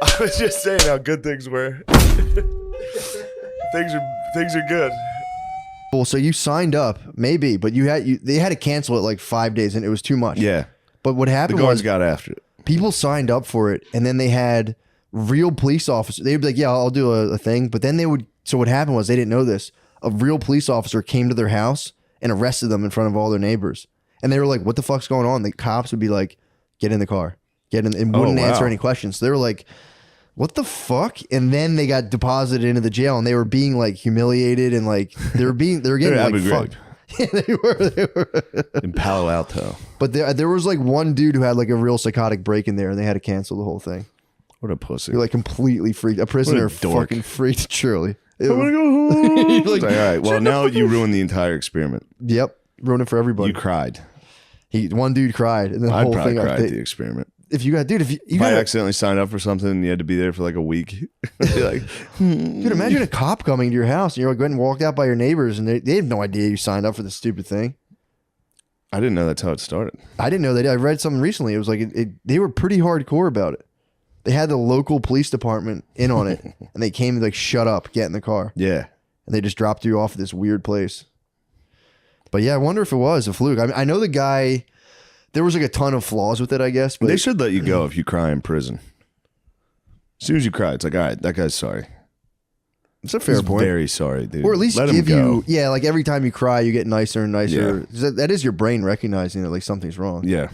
I was just saying how good things were. things are good. Well, so you signed up, maybe, but they had to cancel it like 5 days, and it was too much. Yeah. But what happened The guards was got after it. people signed up for it, and then they had real police officers. They'd be like, "Yeah, I'll do a thing," but then they would. So what happened was they didn't know this. A real police officer came to their house and arrested them in front of all their neighbors, and they were like, "What the fuck's going on?" The cops would be like, "Get in the car, get in," and wouldn't answer any questions. So they were like, what the fuck? And then they got deposited into the jail, and they were being like humiliated, and like they were getting like fucked. Yeah, they were in Palo Alto. But there was like one dude who had like a real psychotic break in there, and they had to cancel the whole thing. What a pussy! You're like completely freaked. A prisoner fucking freaked. Surely. I want to go home. Like, all right. Well, now you ruined the entire experiment. Yep, ruined it for everybody. You cried. One dude cried, and then the whole thing. Cried at the experiment. If you got, dude, if I accidentally signed up for something and you had to be there for like a week, like, dude, imagine a cop coming to your house and you're like going and walked out by your neighbors and they have no idea you signed up for this stupid thing. I didn't know that's how it started. I didn't know that. I read something recently. It was like they were pretty hardcore about it. They had the local police department in on it, and they came and like, shut up, get in the car. Yeah, and they just dropped you off at this weird place. But yeah, I wonder if it was a fluke. I know the guy. There was like a ton of flaws with it, I guess. But they should let you go if you cry in prison. As soon as you cry, it's like, all right, that guy's sorry. It's a fair point. Very sorry, dude. Or at least let give him you, yeah, like every time you cry, you get nicer and nicer. Yeah. That is your brain recognizing that like something's wrong. Yeah.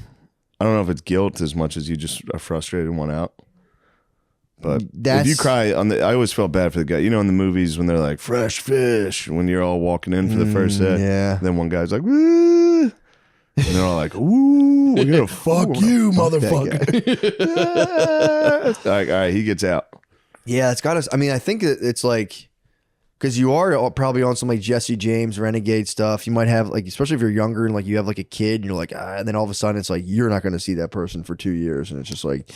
I don't know if it's guilt as much as you just are frustrated and want out. But if you cry I always felt bad for the guy. You know, in the movies when they're like fresh fish, when you're all walking in for the first set, yeah. Then one guy's like, woo, and they're all like, ooh, we're gonna fuck you, motherfucker. All right, he gets out. Yeah, it's got us. I mean, I think it's like, because you are probably on some like Jesse James Renegade stuff. You might have like, especially if you're younger and like you have like a kid and you're like, and then all of a sudden it's like you're not going to see that person for 2 years, and it's just like,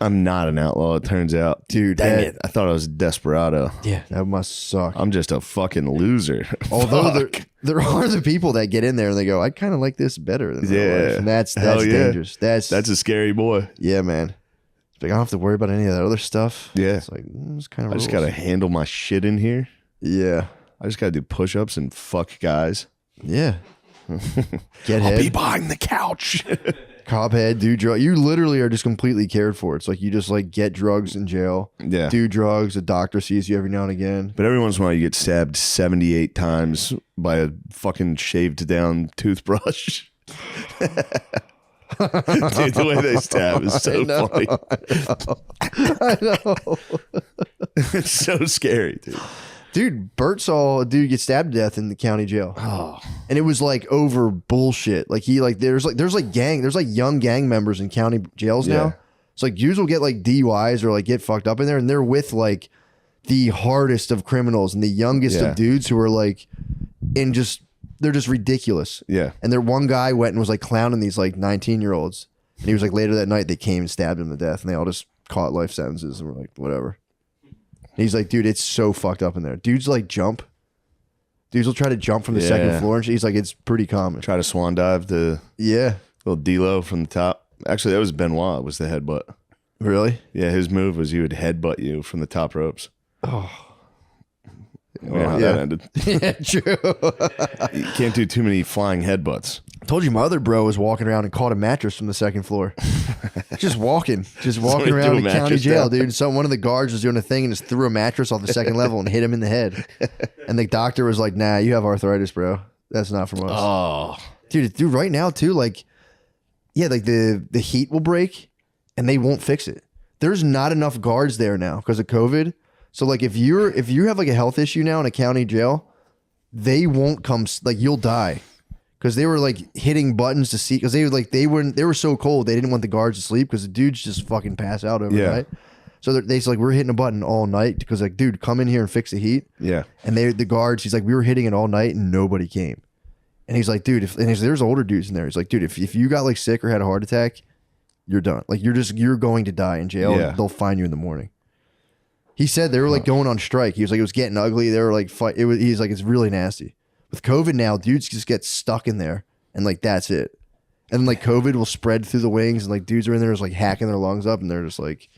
I'm not an outlaw, it turns out. Dude, dang it. I thought I was a desperado. Yeah, that must suck. I'm just a fucking loser. Although there are the people that get in there and they go, I kind of like this better than real life. And that's dangerous. That's a scary boy. Yeah, man. It's like, I don't have to worry about any of that other stuff. Yeah. It's like, it's kind of I just got to handle my shit in here. Yeah. I just got to do push-ups and fuck guys. Yeah. Get I'll head. be behind the couch. Cop head, do drugs. You literally are just completely cared for. It's like you just like get drugs in jail. Yeah. Do drugs. A doctor sees you every now and again. But every once in a while you get stabbed 78 times by a fucking shaved down toothbrush. Dude, the way they stab is so funny. I know. It's so scary, dude. Dude, Bert saw a dude get stabbed to death in the county jail. Oh. And it was like over bullshit. Like there's young gang members in county jails now. So like dudes will get like DUIs or like get fucked up in there, and they're with like the hardest of criminals and the youngest of dudes who are like they're just ridiculous. Yeah. And there one guy went and was like clowning these like 19-year-olds. And he was like, later that night they came and stabbed him to death, and they all just caught life sentences and were like, whatever. And he's like, dude, it's so fucked up in there. Dudes like jump. Dudes will try to jump from the second floor, and he's like, it's pretty common. Try to swan dive to little D-Lo from the top. Actually, that was Benoit was the headbutt. Really? Yeah, his move was he would headbutt you from the top ropes. Oh. How that ended. Yeah, true. You can't do too many flying headbutts. I told you my other bro was walking around and caught a mattress from the second floor. just walking around the county jail, dude. So one of the guards was doing a thing and just threw a mattress off the second level and hit him in the head. And the doctor was like, nah, you have arthritis, bro. That's not from us. Oh. Dude, right now too, like, yeah, like the heat will break and they won't fix it. There's not enough guards there now because of COVID. So like if you have like a health issue now in a county jail, they won't come, like you'll die. Because they were like hitting buttons to see, because they were so cold they didn't want the guards to sleep because the dudes just fucking pass out overnight. So they like, we're hitting a button all night because like, dude, come in here and fix the heat. Yeah. And the guards, he's like, we were hitting it all night and nobody came. And he's like, dude, there's older dudes in there. He's like, dude, if you got like sick or had a heart attack, you're done. Like you're going to die in jail. Yeah. They'll find you in the morning. He said they were like going on strike. He was like, it was getting ugly. They were like, he's like, it's really nasty. With COVID now, dudes just get stuck in there and like that's it. And then like COVID will spread through the wings, and like dudes are in there just like hacking their lungs up, and they're just like,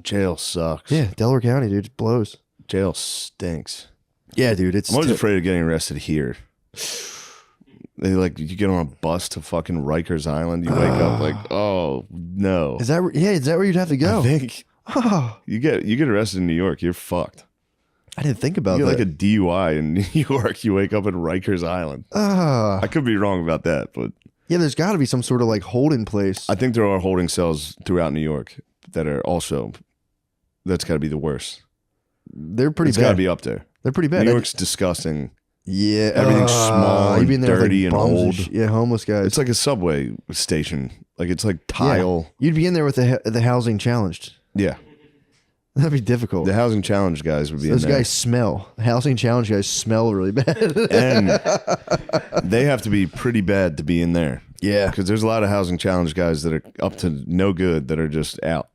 jail sucks. yeah, Delaware County, dude, it blows. Jail stinks. Yeah, dude, it's I'm always afraid of getting arrested here. They like you get on a bus to fucking Rikers Island. You wake up like, oh no. Is that where you'd have to go? I think you get arrested in New York, you're fucked. I didn't think about You that. get like a DUI in New York. You wake up at Rikers Island. I could be wrong about that, but yeah, there's got to be some sort of like holding place. I think there are holding cells throughout New York that are also. That's got to be the worst. They're pretty bad. It's got to be up there. They're pretty bad. New York's disgusting. Yeah, Everything's small and you've been there with, dirty like, and bums old. yeah, homeless guys. It's like a subway station. Like it's like tile. Yeah. You'd be in there with the housing challenged. Yeah. That'd be difficult. The housing challenge guys would be Those in there. guys smell. The housing challenge guys smell really bad. And they have to be pretty bad to be in there. Yeah. Because there's a lot of housing challenge guys that are up to no good that are just out.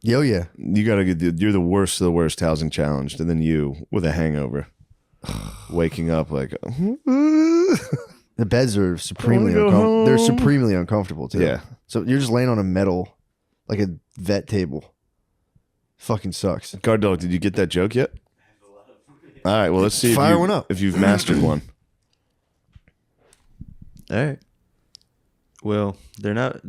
Yo, yeah. You gotta get. You're the worst of the worst housing challenged, and then you with a hangover, waking up like. The beds are supremely go uncomfortable. home. They're supremely uncomfortable too. Yeah. So you're just laying on a metal, like a vet table. Fucking sucks. Guard dog, did you get that joke yet? All right. Well, let's see. Fire one up. If you've mastered one. All right. Well, they're not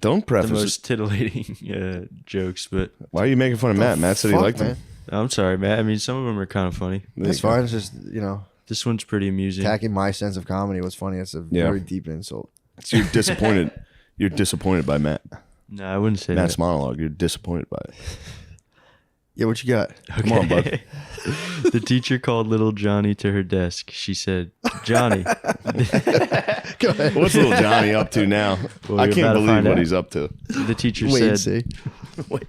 Don't the preface it. most titillating jokes, but Why are you making fun of Matt? Matt said he Fuck, liked man. him. I'm sorry, Matt. I mean, some of them are kind of funny. That's fine. It's just, This one's pretty amusing. attacking my sense of comedy was funny. It's a Yeah. very deep insult. So you're disappointed. You're disappointed by Matt. No, I wouldn't say Matt's that. monologue. You're disappointed by it. Yeah, what you got? Come on, bud. The teacher called little Johnny to her desk. She said, "Johnny." Go ahead. What's little Johnny up to now? Well, I you're can't about to believe find what out. he's up to. The teacher Wait and said, see. Wait.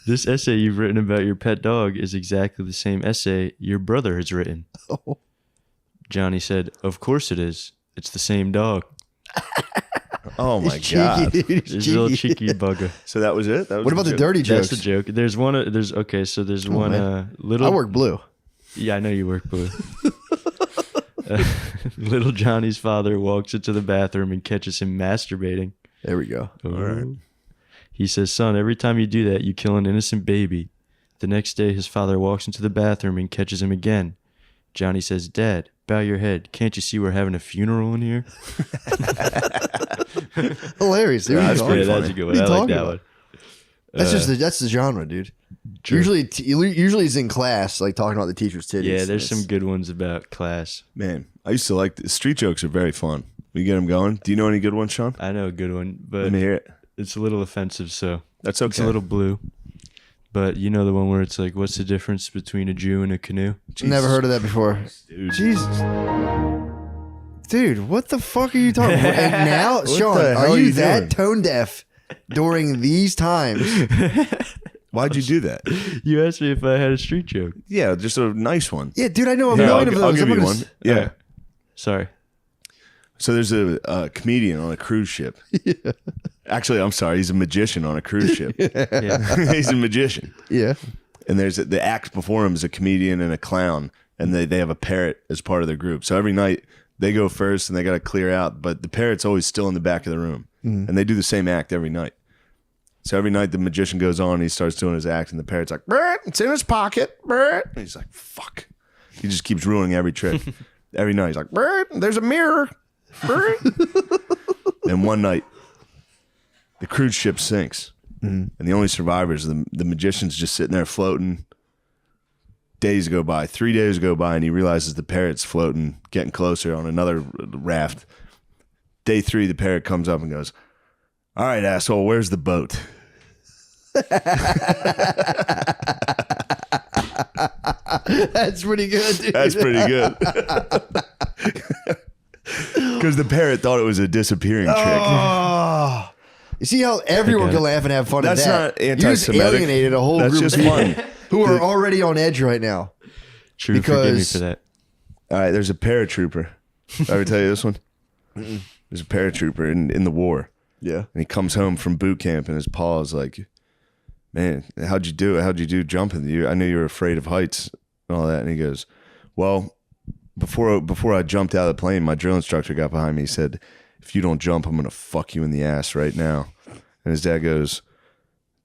"This essay you've written about your pet dog is exactly the same essay your brother has written." Oh. Johnny said, "Of course it is. It's the same dog." Oh my He's god. cheeky, dude. He's It's a little cheeky. cheeky bugger. So that was it. That was What about the joke? dirty That's jokes? the joke. There's one. There's okay. So there's one man. little. I work blue. Yeah, I know you work blue. Little Johnny's father walks into the bathroom and catches him masturbating. There we go. All right. He says, "Son, every time you do that, you kill an innocent baby." The next day, his father walks into the bathroom and catches him again. Johnny says, "Dad, bow your head. Can't you see we're having a funeral in here?" Hilarious. Dude. Yeah, that's What are you pretty Yeah, talking that's a funny. good What one. are I you like talking that about? one. That's the genre, dude. True. Usually he's in class, like talking about the teacher's titties. Yeah, there's It's- some good ones about class. Man, I used to like street jokes are very fun. We get them going. Do you know any good ones, Sean? I know a good one, Let but me hear it. it's a little offensive, so That's it's okay. a little blue. But you know the one where it's like, what's the difference between a Jew and a canoe? Never heard of that before. Dude. Jesus. Dude, what the fuck are you talking about? And now, What Sean, the hell are are you you that doing? tone deaf during these times? Why'd you do that? You asked me if I had a street joke. Yeah, just a nice one. Yeah, dude, I know a Yeah, million of I'll those. give I'm you gonna one. s- Yeah. Sorry. So there's a comedian on a cruise ship. Actually, I'm sorry. He's a magician on a cruise ship. Yeah. He's a magician. Yeah. And there's the act before him is a comedian and a clown, and they have a parrot as part of their group. So every night they go first and they got to clear out, but the parrot's always still in the back of the room, and they do the same act every night. So every night the magician goes on, and he starts doing his act, and the parrot's like, "Bert, it's in his pocket, Bert." And he's like, "Fuck." He just keeps ruining every trick. Every night he's like, "Bert, there's a mirror, Bert." Then one night the cruise ship sinks. And the only survivors, the magician's just sitting there floating. Days go by, 3 days go by, and he realizes the parrot's floating, getting closer on another raft. Day 3, the parrot comes up and goes, "All right, asshole, where's the boat?" That's pretty good, dude. That's pretty good. Because the parrot thought it was a disappearing trick. Oh. You see how everyone can laugh and have fun That's at that? not You just anti-Semitic. alienated a whole That's group just of people fun. who are already on edge right now. True. Forgive me Because- for that. All right, there's a paratrooper. Did I ever tell you this one? There's a paratrooper in the war. Yeah. And he comes home from boot camp, and his pa is like, "Man, how'd you do it? How'd you do jumping? I knew you were afraid of heights and all that." And he goes, "Well, before I jumped out of the plane, my drill instructor got behind me. He said, "If you don't jump, I'm gonna fuck you in the ass right now." And his dad goes,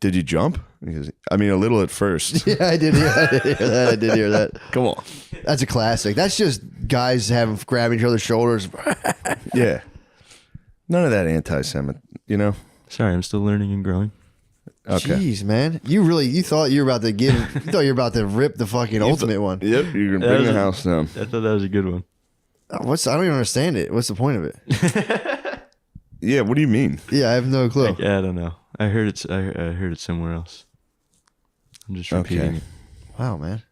"Did you jump?" He goes, "I mean, a little at first." Yeah, I did hear that. I did hear that. Come on. That's a classic. That's just guys grabbing each other's shoulders. Yeah. None of that anti-Semit, you know? Sorry, I'm still learning and growing. Okay. Jeez, man. You thought you were about to rip the fucking ultimate one. Yep, you're gonna bring the house down. I thought that was a good one. I don't even understand it. What's the point of it? Yeah, what do you mean? Yeah, I have no clue. Yeah, I don't know. I heard it somewhere else. I'm just repeating it. Wow, man.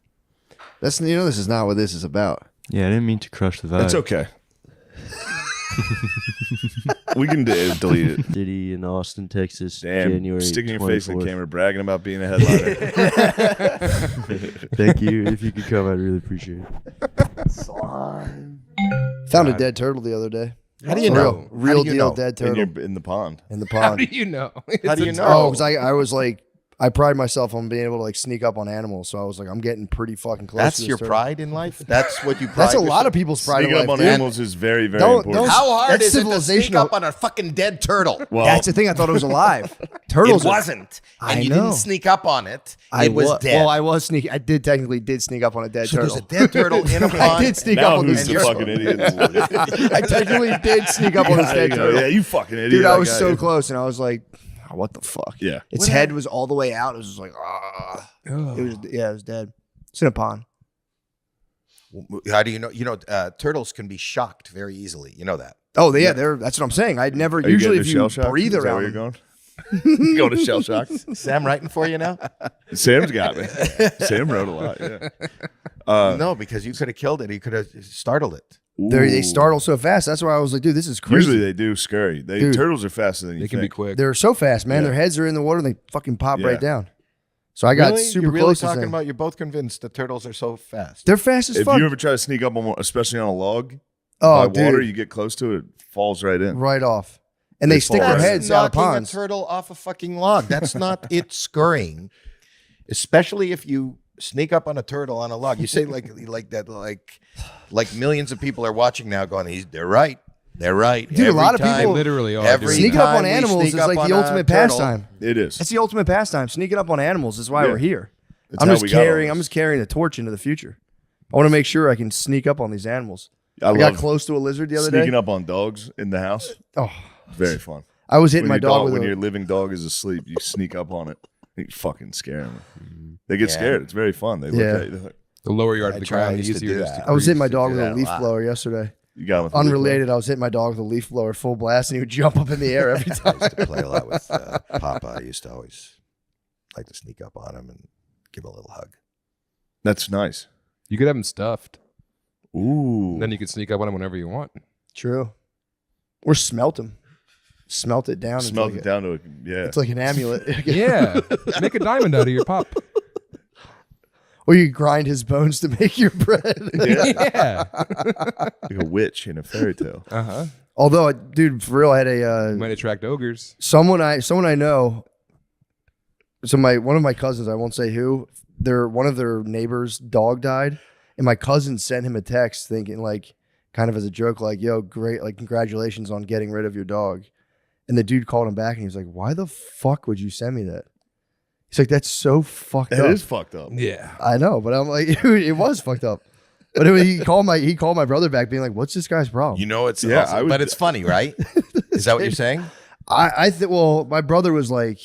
This is not what this is about. Yeah, I didn't mean to crush the vibe. That's okay. We can delete it. City in Austin, Texas, Damn, January sticking your face in the 24th. camera, bragging about being a headliner. Thank you. If you could come, I'd really appreciate it. Found a dead turtle the other day. How do you know? Real How do you deal know? dead turtle in the pond. in the How do pond. you know? How do you know? Oh, because I was like, I pride myself on being able to like sneak up on animals. So I was like, I'm getting pretty fucking close. That's to this your turtle. pride in life? That's what you pride That's a lot yourself- of people's pride in Sneaking life. up on dude. animals is very, very Don't- important. don't- How hard That's is it to sneak civilizational. up on a fucking dead turtle? Well, That's the thing. I thought it was alive. Turtles. It wasn't. And I you know. didn't sneak up on it. It was dead. Well, I was sneaking. I technically did sneak up on a dead so turtle. there's a dead turtle in a pond. I did sneak now up on who's this the turtle. fucking idiot? I technically did sneak up on this dead turtle. Yeah, you fucking idiot. Dude, I that was guy. so close, and I was like, oh, "What the fuck?" Yeah. Its head was all the way out. It was just like, ah. It was dead. It's in a pond. How do you know? You know, turtles can be shocked very easily. You know that. Oh, yeah, that's what I'm saying. I'd never. Are you Usually, getting if to you shell shock? breathe Is that around, where them, you're going? Go to shell shock. Sam writing for you now? Sam's got me. Sam wrote a lot. Yeah. No, because you could have killed it. You could have startled it. they Ooh. startle so fast. That's why I was like, dude, this is crazy. Usually they do scurry. Dude. Turtles are faster than you They think. can be quick. They're so fast, man. Yeah. Their heads are in the water, and they fucking pop Yeah. right down. So I got Really? super You're really close. to talking thing. about. You're both convinced that turtles are so fast. They're fast as If fuck. you ever try to sneak up on one, especially on a log, Oh, by water, dude. you get close to it, it falls right in. Right off. And they They stick fall their right in. heads out of knocking ponds. a turtle off a fucking log. That's not it scurrying. Especially if you sneak up on a turtle on a log. You say like that, like millions of people are watching now, going, "They're right. They're right." Dude, a lot of They people literally are. every doing Sneaking that. up on we animals sneak is up like on the a ultimate turtle, pastime. It is. It's the ultimate pastime. Sneaking up on animals is why Yeah. we're here. It's I'm how just we got all carrying. this. I'm just carrying the torch into the future. I want to make sure I can sneak up on these animals. I got love close to a lizard the other sneaking day. up on dogs in the house. Oh, Very fun. I was hitting When my your dog with when a. your living dog is asleep, you sneak up on it. You fucking scare them. They get Yeah. scared. It's very fun. They look Yeah. at you. They're like, The lower you are to I the try- ground, I the used to easier do it is that. to I was hitting my used to dog do with a that a leaf lot. blower yesterday. you got with the leaf Unrelated, I was hitting my dog with a leaf blower full blast, and he would jump up in the air every time. I used to play a lot with Papa. I used to always like to sneak up on him and give him a little hug. blower. That's nice. You could have them stuffed. Ooh. Then you could sneak up on them whenever you want. True. Or smelt them. Smelt it down. Smelt It's it like down to a yeah. It's like an amulet. Yeah. Make a diamond out of your pup. Or you grind his bones to make your bread. Yeah. Like a witch in a fairy tale. Uh-huh. Although, dude, for real, I had a Might attract ogres. someone I know. So one of my cousins, I won't say who, one of their neighbors' dog died, and my cousin sent him a text thinking like, kind of as a joke, like, "Yo, great, like congratulations on getting rid of your dog." And the dude called him back, and he was like, "Why the fuck would you send me that?" He's like, "That's so fucked That up." is fucked up. Yeah. I know, but I'm like, dude, it was fucked up. But he called my brother back, being like, "What's this guy's problem?" You know, it's Yeah, awesome, I would- but it's funny, right? Is that what you're saying? I think. Well, my brother was like,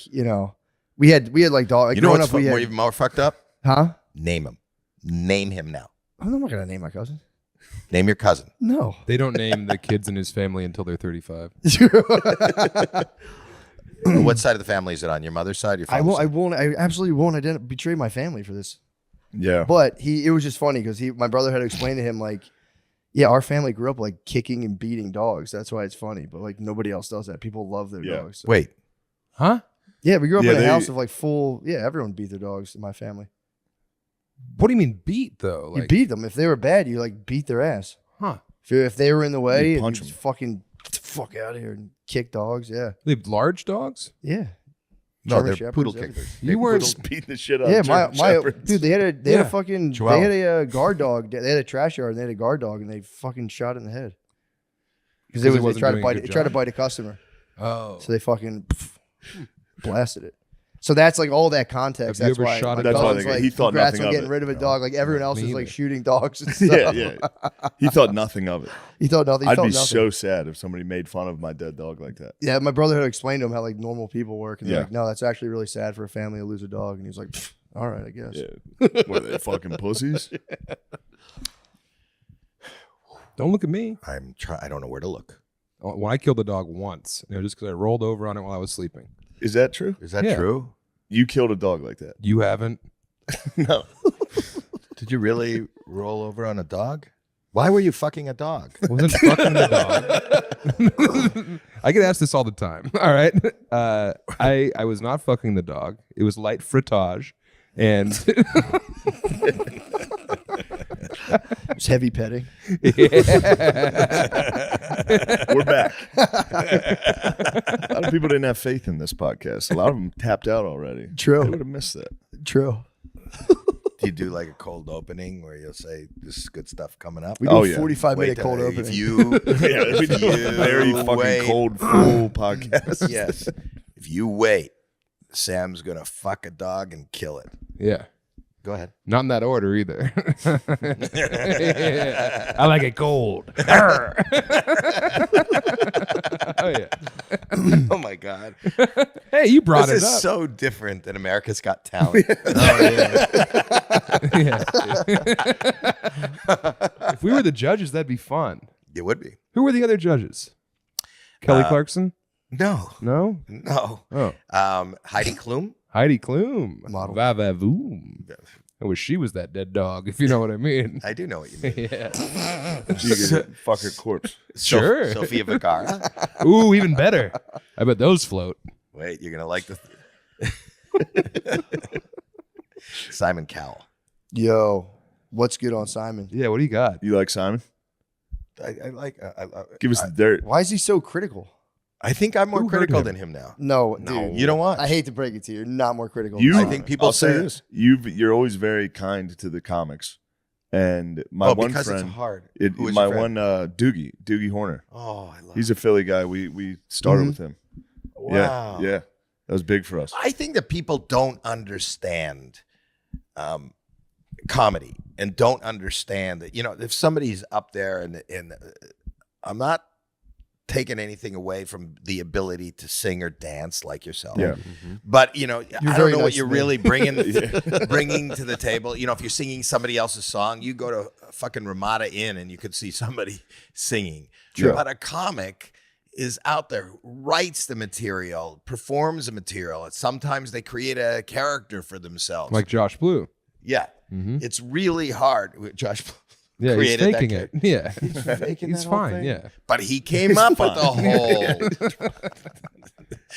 we had like dog. Like, You know growing what's up, we had, even more fucked up? huh? Name him. Name him now. I'm not gonna name my cousin. Name your cousin. No. They don't name the kids in his family until they're 35. What side of the family is it on? Your mother's side? Your I father's won't. side? I absolutely won't betray my family for this. Yeah. But it was just funny because my brother had to explain to him like, yeah, our family grew up like kicking and beating dogs. That's why it's funny. But like nobody else does that. People love their Yeah. dogs. So. Wait. Huh? Yeah, we grew up Yeah, in a they- house of like full. Yeah, everyone beat their dogs in my family. What do you mean beat, though? You beat them if they were bad. You like beat their ass. Huh. If they were in the way, You and punch just 'em. fucking get the fuck out of here and kick dogs. Yeah, They have large dogs? yeah. No, German they're Shepherds, poodle everything. kickers. You weren't. Just beating the shit out Yeah, of my German Shepherds. dude, they had a Yeah. fucking Chihuahua. they had a guard dog. They had a trash yard and they had a guard dog and they fucking shot it in the head because it they wasn't tried to doing a bite good it tried to job? bite a customer, Oh. so they fucking blasted it. So that's like all that context. Have you That's ever why shot my a That's why cousin's they- like, he thought congrats nothing on of getting it. rid of a dog. Like everyone else me is like either. shooting dogs and stuff. Yeah. He thought nothing of it. He thought nothing. He I'd felt be nothing. so sad if somebody made fun of my dead dog like that. Yeah, my brother had explained to him how like normal people work, and they're Yeah. like, no, that's actually really sad for a family to lose a dog. And he was like, "Pfft, all right, I guess. Yeah. Were they fucking pussies? Don't look at me. I don't know where to look. When I killed a dog once, just because I rolled over on it while I was sleeping. Is that true? Is that Yeah. true? You killed a dog like that? You haven't. No. Did you really roll over on a dog? Why were you fucking a dog? I wasn't fucking the dog. I get asked this all the time. All right. I was not fucking the dog. It was light frottage. And It's heavy petting. We're back. A lot of people didn't have faith in this podcast. A lot of them tapped out already. True. They would have missed that. True. Do you do like a cold opening where you'll say this is good stuff coming up? We do Oh, a yeah. 45-minute cold if opening. you Yeah, we do a very fucking wait. cold, full podcast. yes, if you wait, Sam's gonna fuck a dog and kill it. yeah, Go ahead. not in that order either. I like it cold. Oh yeah. Oh my god, Hey, you brought this it is up. so different than America's Got Talent. Yeah. If we were the judges, that'd be fun. It would be. Who were the other judges? Kelly Clarkson? No, No. no. Oh, Heidi Klum. Heidi Klum. Model. Va-va-voom. I wish she was that dead dog, if you know what I mean. I do know what you mean. Yeah. You could fuck her corpse. Sure. Sofia Vergara. Ooh, even better. I bet those float. Wait, you're gonna like the Simon Cowell. Yo, what's good on Simon? Yeah, what do you got? You like Simon? I like. Give us the dirt. Why is he so critical? I think I'm more Who hurt critical him? than him now. No, dude. You don't want. I hate to break it to you. You're not more critical. You, than I Simon. think people I'll say say this. You're always very kind to the comics. And my one because friend, it's hard. It, Who is my your friend? one Doogie Horner. Oh, I love. He's a Philly guy. We started with him. Wow. Yeah. That was big for us. I think that people don't understand comedy and don't understand that, if somebody's up there and I'm not taking anything away from the ability to sing or dance like yourself. Yeah. But, I don't very know nice what you're to me. really bringing to the table. If you're singing somebody else's song, you go to fucking Ramada Inn and you could see somebody singing. True. But a comic is out there, writes the material, performs the material. Sometimes they create a character for themselves. Like Josh Blue. Yeah. Mhm. It's really hard. Josh Yeah, he's created that faking it. character. Yeah. faking He's that whole fine. thing. Yeah. But he came up with the whole.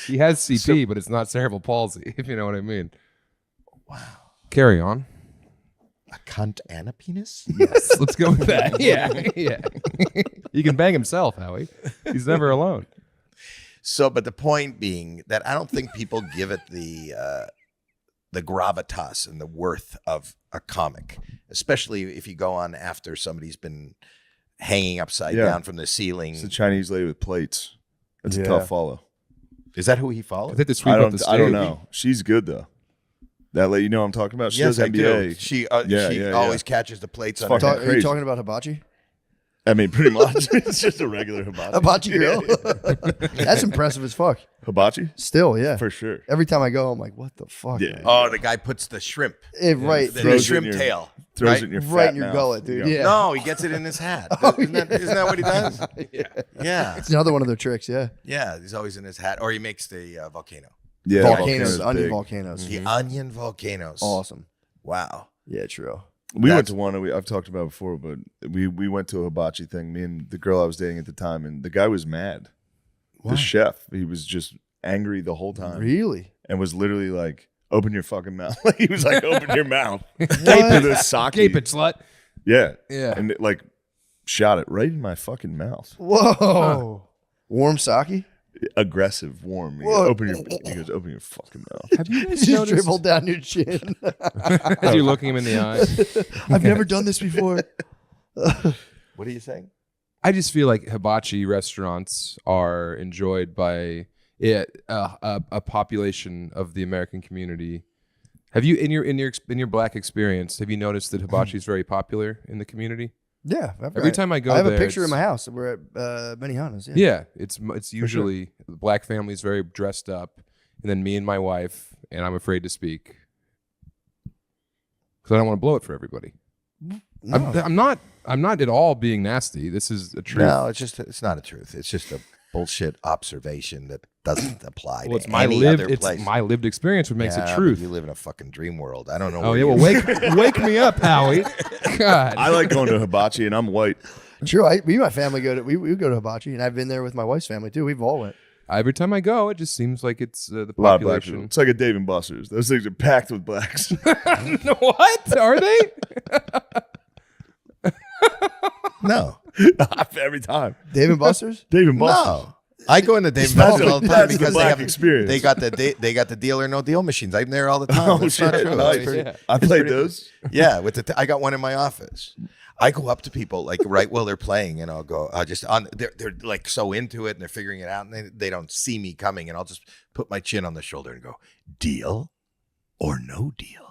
He has CP, but it's not cerebral palsy, if you know what I mean. Wow. Carry on. A cunt and a penis? Yes. Let's go with that. Yeah. Yeah. He can bang himself, Howie. He's never alone. So, but the point being that I don't think people give it the gravitas and the worth of a comic, especially if you go on after somebody's been hanging upside Yeah. down from the ceiling. It's a Chinese lady with plates. That's Yeah. a tough follow. Is that who he I followed? think the sweep up the stage. I don't know. She's good though. That lady, you know what I'm talking about? She does I NBA. do. She Yeah. always catches the plates on Fucking her Are head. you crazy. talking about hibachi? I mean, pretty much. It's just a regular hibachi. Hibachi grill. That's impressive as fuck. Hibachi? Still, yeah. For sure. Every time I go, I'm like, what the fuck? Yeah. man? Oh, the guy puts the shrimp, Right. the Throws it shrimp in your- tail. Throws right? it in your Right fat in your mouth. gullet, dude. You go, Yeah. No, he gets it in his hat. Isn't that what he does? Yeah. It's another one of their tricks, yeah. Yeah, he's always in his hat. Or he makes the volcano. Yeah, Volcanoes, volcano's onion big. volcanoes. The onion volcanoes. Awesome. Wow. Yeah, true. We went That's- to one I've talked about before, but we went to a hibachi thing. Me and the girl I was dating at the time, and the guy was mad. Why? The chef, he was just angry the whole time, Really? and was literally like, "Open your fucking mouth!" Like he was like, "Open your mouth!" What? To the sake. Gape it, slut. Yeah, Yeah. and it, like shot it right in my fucking mouth. Whoa. Warm sake? aggressive, warm. He goes, open your fucking mouth. Have you guys Just noticed? dribble down your chin. As you're looking him in the eye. I've never done this before. What are you saying? I just feel like hibachi restaurants are enjoyed by a population of the American community. Have you, in your black experience, have you noticed that hibachi is very popular in the community? Yeah. Every time I go I have there, a picture in it's- my house. We're at Benihana's. Yeah. Yeah, it's usually the black family's very dressed up, and then me and my wife, and I'm afraid to speak because I don't want to blow it for everybody. No. I'm not at all being nasty. This is a truth. No, it's not a truth. It's just a bullshit observation that doesn't apply Well, to it's my any lived other place. it's my lived experience, what makes Yeah, it but truth. You live in a fucking dream world. I don't know. Oh where yeah, you- well wake me up, Howie. God, I like going to hibachi, and I'm white. True. Me and my family we go to hibachi, and I've been there with my wife's family too. We've all went. every time I go, it just seems like it's the A lot of black people. population. It's like a Dave and Buster's. Those things are packed with blacks. What are they? No, Every time. Dave and Buster's. Dave and Buster's. no. I go into Dave That's Buster's all the that's time the because black experience. they got the deal or no deal machines. I'm there all the time. Oh, That's not shit. true. Nice. It's pretty- Yeah. I played those. Yeah, I got one in my office. I go up to people like right while they're playing, and they're like so into it, and they're figuring it out, and they don't see me coming, and I'll just put my chin on the shoulder and go, deal or no deal.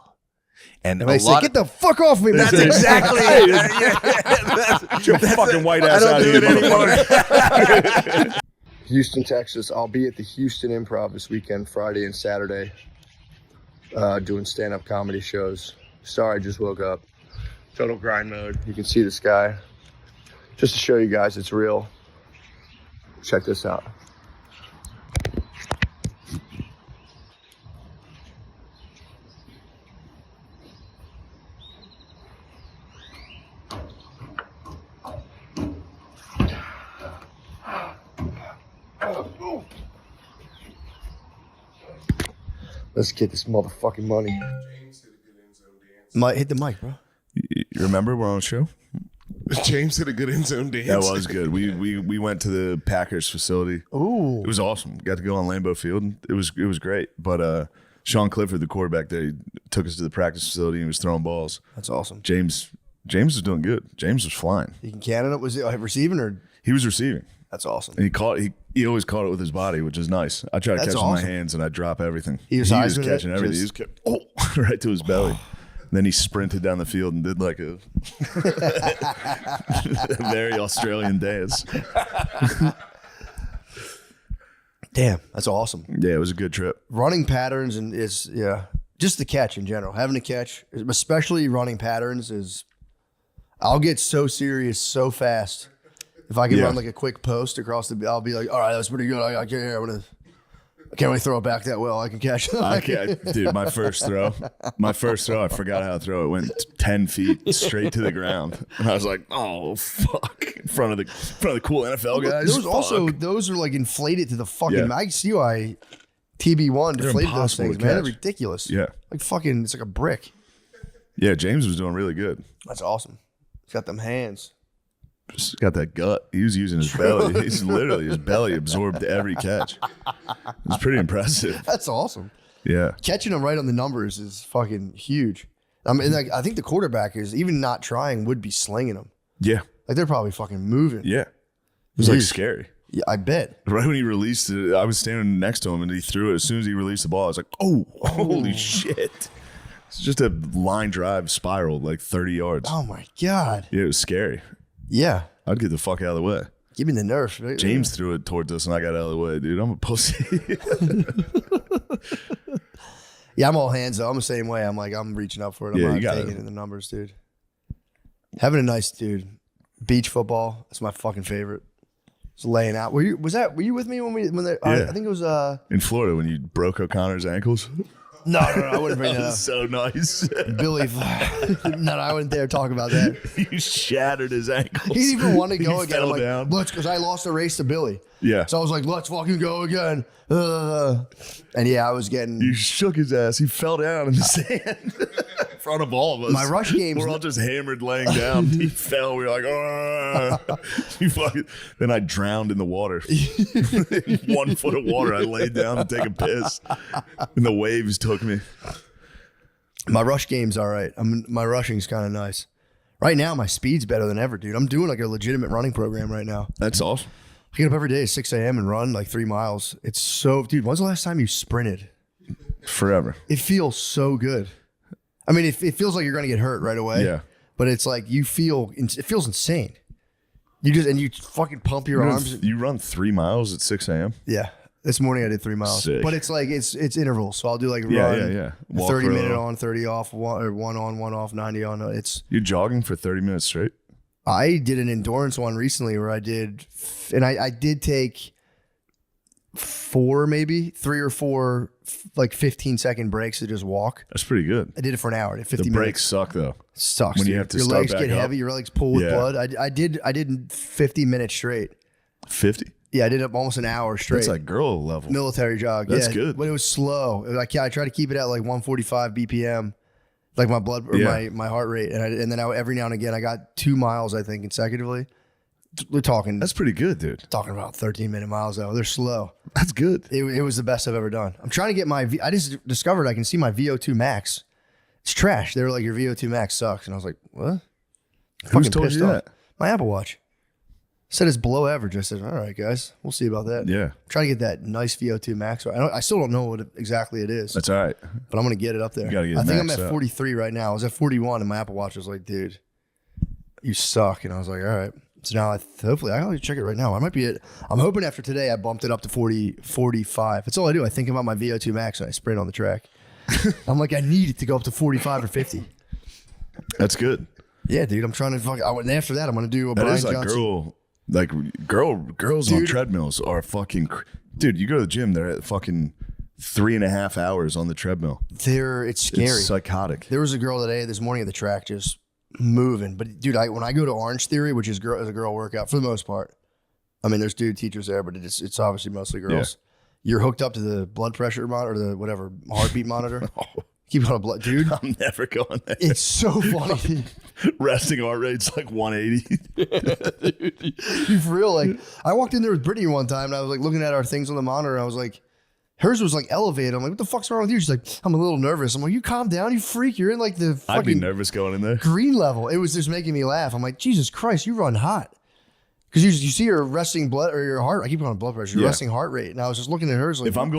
And And they say, "Get the fuck off me!" that's man." exactly it. Get your fucking white ass I out don't of do here, it anymore. motherfucker. Houston, Texas. I'll be at the Houston Improv this weekend, Friday and Saturday, doing stand-up comedy shows. Sorry, I just woke up. Total grind mode. You can see the sky. Just to show you guys it's real. Check this out. Let's get this motherfucking money. Hit the mic, bro. You remember we're on a show? James did a good end zone dance. That was good. We went to the Packers facility. Ooh. It was awesome. Got to go on Lambeau Field. It was great. But Sean Clifford, the quarterback there, he took us to the practice facility and he was throwing balls. That's awesome. James was doing good. James was flying. You can Canada. Was it receiving or? He was receiving. That's awesome. And he always caught it with his body, which is nice. I try to That's catch with my awesome. hands and I drop everything. He was Heisman it, catching everything. He was kept right to his belly. Then he sprinted down the field and did like a very Australian dance. Damn, that's awesome. Yeah, it was a good trip. Running patterns and just the catch in general. Having a catch, especially running patterns, is I'll get so serious so fast. If I can run like a quick post across I'll be like, all right, that's pretty good. I can't really throw it back that well. I can catch it. Dude, my first throw, I forgot how to throw. It went 10 feet straight to the ground, and I was like, "Oh fuck!" In front of the cool NFL guys. Those are like inflated to the fucking. Yeah. I see why TB1 deflated those impossible things, to man. They're catch. ridiculous. Yeah, like fucking. It's like a brick. yeah. James was doing really good. That's awesome. He's got them hands. Just got that gut. He was using his belly. He's literally his belly absorbed every catch. It was pretty impressive. That's awesome. Yeah. Catching them right on the numbers is fucking huge. I mean, like, I think the quarterback is even not trying would be slinging them. Yeah. Like they're probably fucking moving. Yeah. It was like Jeez. scary. Yeah, I bet. Right when he released it, I was standing next to him and he threw it. As soon as he released the ball, I was like, "Oh, holy shit!" It's just a line drive spiral, like 30 yards. Oh my god. Yeah, it was scary. Yeah. I'd get the fuck out of the way. Give me the nerves. James threw it towards us and I got out of the way, dude. I'm a pussy. Yeah, I'm all hands though. I'm the same way. I'm reaching up for it. I'm Yeah, you not gotta- taking it in the numbers, dude. Having a nice beach football. That's my fucking favorite. Just laying out. Were you with me when they? Yeah. I think it was In Florida when you broke O'Connor's ankles. no, I wouldn't bring that up. So nice. Billy, no, I wouldn't dare talk about that. You shattered his ankles. He didn't even want to He go again. I'm fell like, down. let's, because I lost a race to Billy. Yeah. So I was like, let's fucking go again. And yeah, I was getting. You shook his ass. He fell down in the sand. front of all of us. My rush games. We're all just hammered, laying down. He fell. We were like, oh. Then I drowned in the water. 1 foot of water. I laid down to take a piss, and the waves took me. My rush game's all right. My rushing's kind of nice. Right now, my speed's better than ever, dude. I'm doing like a legitimate running program right now. That's awesome. I get up every day at 6 a.m. and run like 3 miles. It's so, dude, when's the last time you sprinted? Forever. It feels so good. I mean, it feels like you're going to get hurt right away. Yeah. But it's like it feels insane. You fucking pump your arms. You run 3 miles at 6 a.m.? Yeah. This morning I did 3 miles. Sick. But it's like, it's intervals. So I'll do like a Yeah, run. yeah. 30 minute on, 30 off, one on, one off, 90 on. You're jogging for 30 minutes straight? I did an endurance one recently where I did, and I did take 3 or 4 like 15-second breaks to just walk. That's pretty good. I did it for an hour. I did 50 The minutes. breaks suck though. Sucks. When you dude. have to your start legs back get up. heavy, your legs pull with Yeah. blood. I did 50 minutes straight. 50? Yeah, I did it almost an hour straight. That's like girl level. Military jog. That's yeah, good. But it was slow. It was like, I try to keep it at like 145 BPM, like my blood or my heart rate, and then every now and again I got 2 miles I think consecutively. We're talking. That's pretty good, dude. Talking about 13-minute miles though. They're slow. That's good. It was the best I've ever done. I'm trying to get I just discovered I can see my VO2 max. It's trash. They were like, your VO2 max sucks, and I was like, what? Who's told you that? My Apple Watch said it's below average. I said, all right, guys, we'll see about that. Yeah. I'm trying to get that nice VO2 max. I still don't know what exactly it is, That's all right. but I'm gonna get it up there. You gotta get it I think I'm maxed at out. 43 right now. I was at 41, and my Apple Watch was like, dude, you suck. And I was like, all right. So now hopefully I'll check it right now. I'm hoping after today I bumped it up to 45. That's all I do. I think about my VO2 max and I sprint on the track. I'm like, I need it to go up to 45 or 50. That's good. Yeah, dude. I'm trying to and after that I'm gonna do a That Brian is like Johnson. girls on treadmills are fucking. Dude, you go to the gym, they're at fucking 3.5 hours on the treadmill. It's scary. It's psychotic. There was a girl this morning at the track just moving. But dude, when I go to Orange Theory, which is a girl workout for the most part, I mean, there's dude teachers there, but it's obviously mostly girls. Yeah. You're hooked up to the blood pressure monitor, or the whatever heartbeat monitor. Keep on a blood, dude. I'm never going there. It's so funny. Resting heart rate's like 180. Dude, for real, like I walked in there with Brittany one time, and I was like looking at our things on the monitor, and I was like, hers was like elevated. I'm like, what the fuck's wrong with you? She's like, I'm a little nervous. I'm like, you calm down, you freak. You're in like the fucking I'd be nervous going in there. green level. It was just making me laugh. I'm like, Jesus Christ, you run hot. Because you see your resting blood or your heart. I keep calling it blood pressure. Your resting heart rate. And I was just looking at hers. Like, If I'm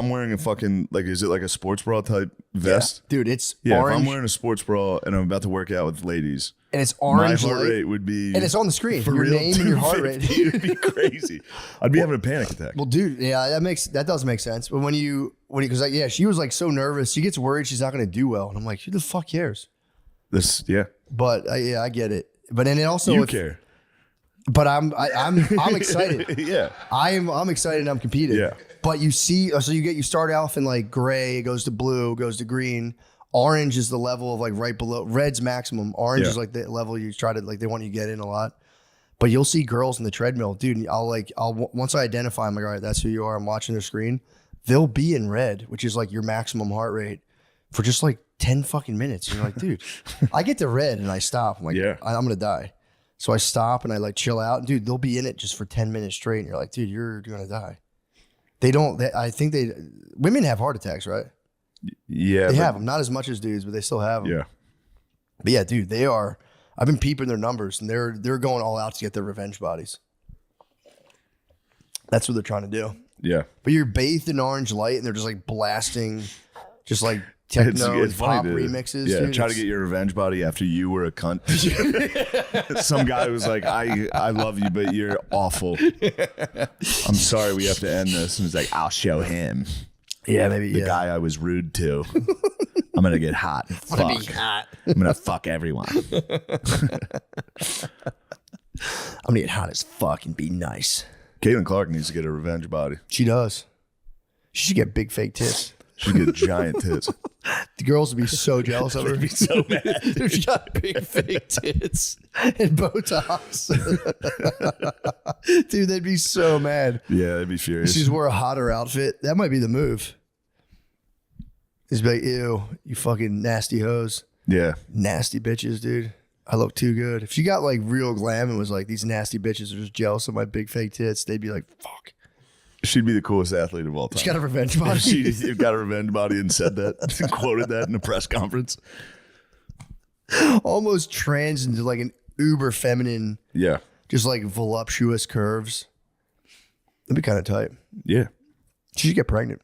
wearing a fucking, like, is it like a sports bra type vest? dude, it's Yeah, orange. if I'm wearing a sports bra and I'm about to work out with ladies, and it's orange. my heart light, rate would be, and it's on the screen. for Your real, name and your heart rate. It would be crazy. I'd be having a panic attack. Well, dude, yeah, that does make sense. But because like, yeah, she was like so nervous. She gets worried she's not going to do well. And I'm like, who the fuck cares? But I get it. But then it also You care. But I'm excited. Yeah. I'm excited and I'm competing. Yeah. But you see, so you start off in like gray, it goes to blue, goes to green. Orange is the level of like right below. Red's maximum. Orange is like the level you try to like, they want you to get in a lot. But you'll see girls in the treadmill, dude. I'll once I identify, I'm like, all right, that's who you are. I'm watching their screen. They'll be in red, which is like your maximum heart rate for just like 10 fucking minutes. And you're like, dude, I get to red and I stop. I'm like, I'm gonna die. So I stop and I like chill out. And dude, they'll be in it just for 10 minutes straight. And you're like, dude, you're going to die. I think women have heart attacks, right? Yeah. They have them. Not as much as dudes, but they still have them. Yeah. But yeah, dude, I've been peeping their numbers and they're going all out to get their revenge bodies. That's what they're trying to do. Yeah. But you're bathed in orange light and they're just like blasting, just like techno and pop remixes. Yeah, dude. try to get your revenge body after you were a cunt. Some guy was like, I love you, but you're awful. I'm sorry we have to end this. And he's like, I'll show him. Yeah, maybe. The guy I was rude to. I'm gonna get hot. I'm gonna be hot. I'm gonna fuck everyone. I'm gonna get hot as fuck and be nice. Caitlin Clark needs to get a revenge body. She does. She should get big fake tits. She should get giant tits. The girls would be so jealous of her. They'd be so mad. If she got big fake tits and Botox. Dude, they'd be so mad. Yeah, they'd be furious. She just wore a hotter outfit. That might be the move. Just be like, ew, you fucking nasty hoes. Yeah. Nasty bitches, dude. I look too good. If she got like real glam and was like, these nasty bitches are just jealous of my big fake tits, they'd be like, fuck. She'd be the coolest athlete of all time. She got a revenge body. She got a revenge body and said that, quoted that in a press conference. Almost trans into like an uber feminine, Yeah. just like voluptuous curves. That'd be kind of tight. Yeah. She should get pregnant.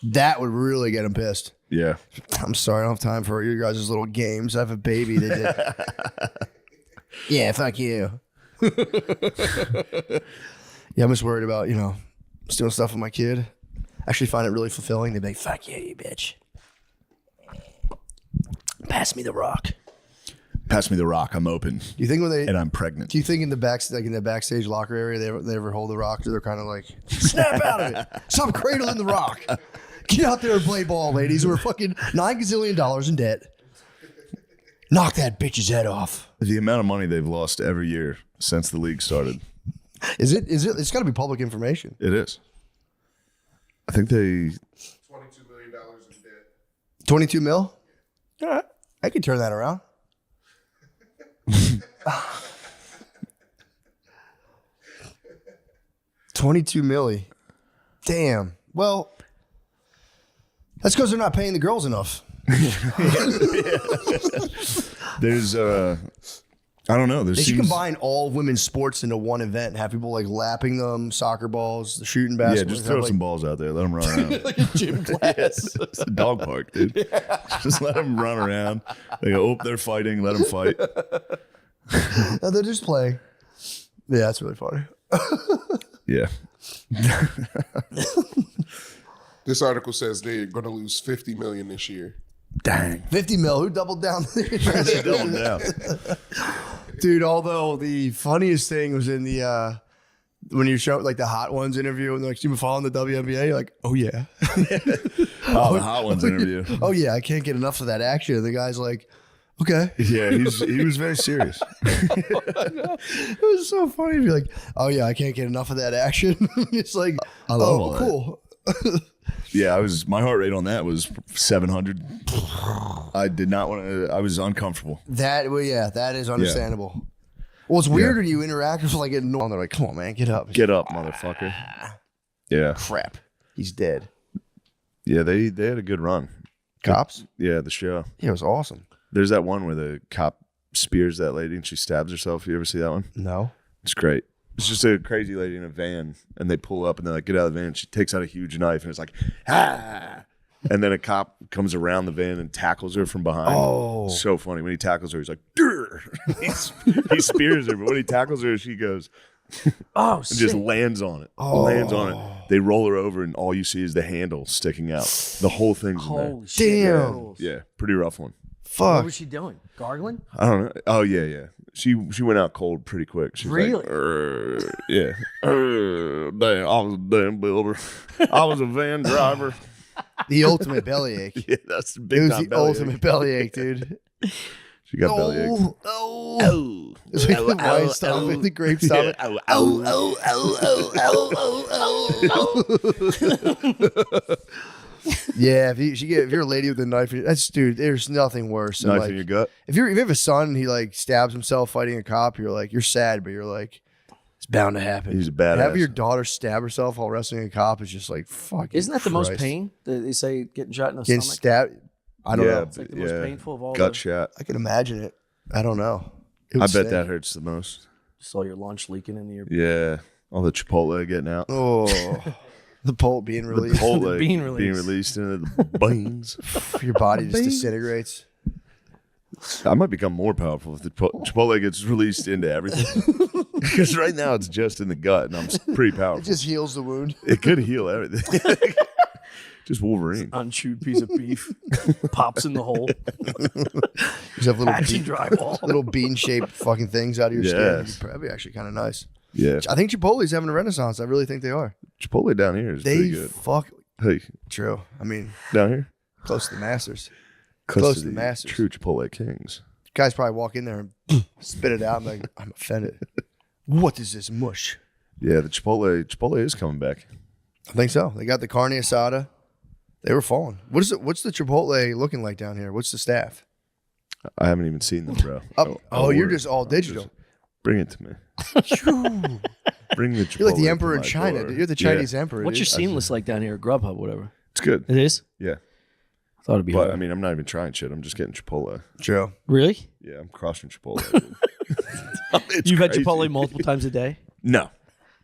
That would really get him pissed. Yeah. I'm sorry, I don't have time for your guys' little games. I have a baby. They did. Yeah, fuck you. Yeah, I'm just worried about, stealing stuff with my kid. Actually find it really fulfilling. They'd be like, fuck yeah, you bitch. Pass me the rock. Pass me the rock. I'm open. Do you think when they and I'm pregnant. Do you think in the backstage locker area they ever hold the rock? Or they're kind of like, snap out of it. Stop cradling the rock. Get out there and play ball, ladies. We're fucking $9 gazillion in debt. Knock that bitch's head off. The amount of money they've lost every year since the league started. Is it? It's got to be public information. It is. I think they $22 million in debt. 22 mil? All right. I could turn that around. $22 million. Damn. Well, that's because they're not paying the girls enough. There's I don't know. They should combine all women's sports into one event and have people like lapping them, soccer balls, the shooting basketball. Yeah, just throw some balls out there. Let them run around. like a gym class. It's a dog park, dude. Just let them run around. They go, they're fighting. Let them fight. No, they're just playing. Yeah, that's really funny. Yeah. This article says they're going to lose $50 million this year. Dang. 50 mil. Who doubled down? They doubled down. Dude, although the funniest thing was in the when you show like the Hot Ones interview and they're like, you been following the WNBA? You're like, oh yeah. Oh, the Hot Ones interview. Oh yeah, I can't get enough of that action. And the guy's like, okay. Yeah, he was very serious. It was so funny to be like, oh yeah, I can't get enough of that action. It's like, I love all that. cool. Yeah, my heart rate on that was 700. I did not want to. I was uncomfortable. That is understandable. Well, it's weird when you interact with like a normal. They're like, come on, man, get up. Get up, motherfucker. Yeah. Crap. He's dead. Yeah, they had a good run. Cops? Yeah, the show. Yeah, it was awesome. There's that one where the cop spears that lady and she stabs herself. You ever see that one? No. It's great. It's just a crazy lady in a van, and they pull up, and they're like, get out of the van. She takes out a huge knife, and it's like, ah! And then a cop comes around the van and tackles her from behind. Oh. So funny. When he tackles her, he's like, Durr! He spears her, but when he tackles her, she goes, Oh, and just lands on it. Lands on it. They roll her over, and all you see is the handle sticking out. The whole thing's in there. Holy shit. Damn. Yeah, pretty rough one. What fuck. was she doing? Gargling? I don't know. Oh, yeah. She went out cold pretty quick. She was Really? like, yeah. Damn, I was a damn builder. I was a van driver. The ultimate bellyache. Yeah, that's the It big was time the bellyache. ultimate bellyache, dude. She got bellyache. Oh. It's like the wine stomach, the grape stomach. Yeah. Yeah, if you're a lady with a knife, dude, there's nothing worse. Than Knife like, in your gut. if you have a son and he like stabs himself fighting a cop, you're like, you're sad, but you're like, it's bound to happen. He's a badass. Having your daughter stab herself while wrestling a cop is just like, fuck. Isn't that the most pain? They say getting shot in the Getting stomach. stabbed. I don't know. It's like the most painful of all gut the- shot. I can imagine it. I don't know. It I would bet stink. that hurts the most. Just all your lunch leaking into your Yeah. All the Chipotle getting out. Oh, the pole being The released. Chipotle bean being release. released into the beans. Your body just disintegrates. I might become more powerful if the Chipotle gets released into everything. Because right now it's just in the gut, and I'm pretty It powerful. just heals the wound. It could heal everything. Just Wolverine. unchewed piece of beef pops in the hole. Just have little Patching drywall. little bean-shaped fucking things out of your skin. Yes. That'd be actually kind of nice. Yeah. I think Chipotle's having a renaissance. I really think they are. Chipotle down here is pretty They good. fuck. Hey, True. I mean, down here? close to the Masters. Close to the Masters. True Chipotle kings. Guys probably walk in there and spit it out. I'm like, I'm offended. What is this mush? Yeah, the Chipotle is coming back. I think so. They got the carne asada. They were falling. What's the Chipotle looking like down here? What's the staff? I haven't even seen them, bro. Oh, you're just all digital. Bring it to me. Bring the Chipotle. You're like the to emperor in my China. door. Dude. You're the Chinese emperor. What's your dude. seamless like down here at Grubhub, whatever? It's good. It is? Yeah. I thought it'd be But hard. I mean, I'm not even trying shit. I'm just getting Chipotle. True. Really? Yeah, I'm crossing Chipotle. Dude. It's You've had crazy. Chipotle multiple times a day? No,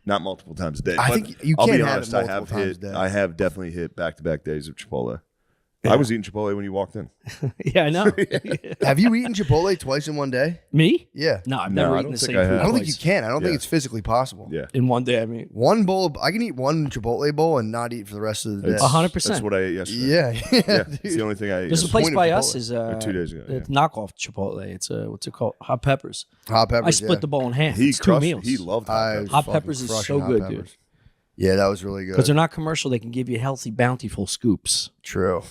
not multiple times a day. I But think you I'll can't be have honest, it multiple I have times hit. a day. I have definitely hit back-to-back days of Chipotle. I was eating Chipotle when you walked in. Yeah, I know. Have you eaten Chipotle twice in one day? Me? Yeah. No, I've No, never I eaten don't the think same I food have. I don't think you twice. can. I don't think Yeah. it's physically possible. Yeah, In one day, I mean. One bowl, I can eat one Chipotle bowl and not eat for the rest of the day. It's- 100%. That's what I ate yesterday. Yeah, Yeah, it's dude. the only thing I ate. There's a yesterday. place Point of by Chipotle. us is 2 days ago, it's knockoff Chipotle. It's what's it called? Hot peppers. Hot peppers. I split the bowl in half. He It's 2 crushed. meals. He loved hot I peppers. Hot fucking peppers is crushing so hot good, peppers. dude. Yeah, that was really good. Because they're not commercial. They can give you healthy, bountiful scoops. True,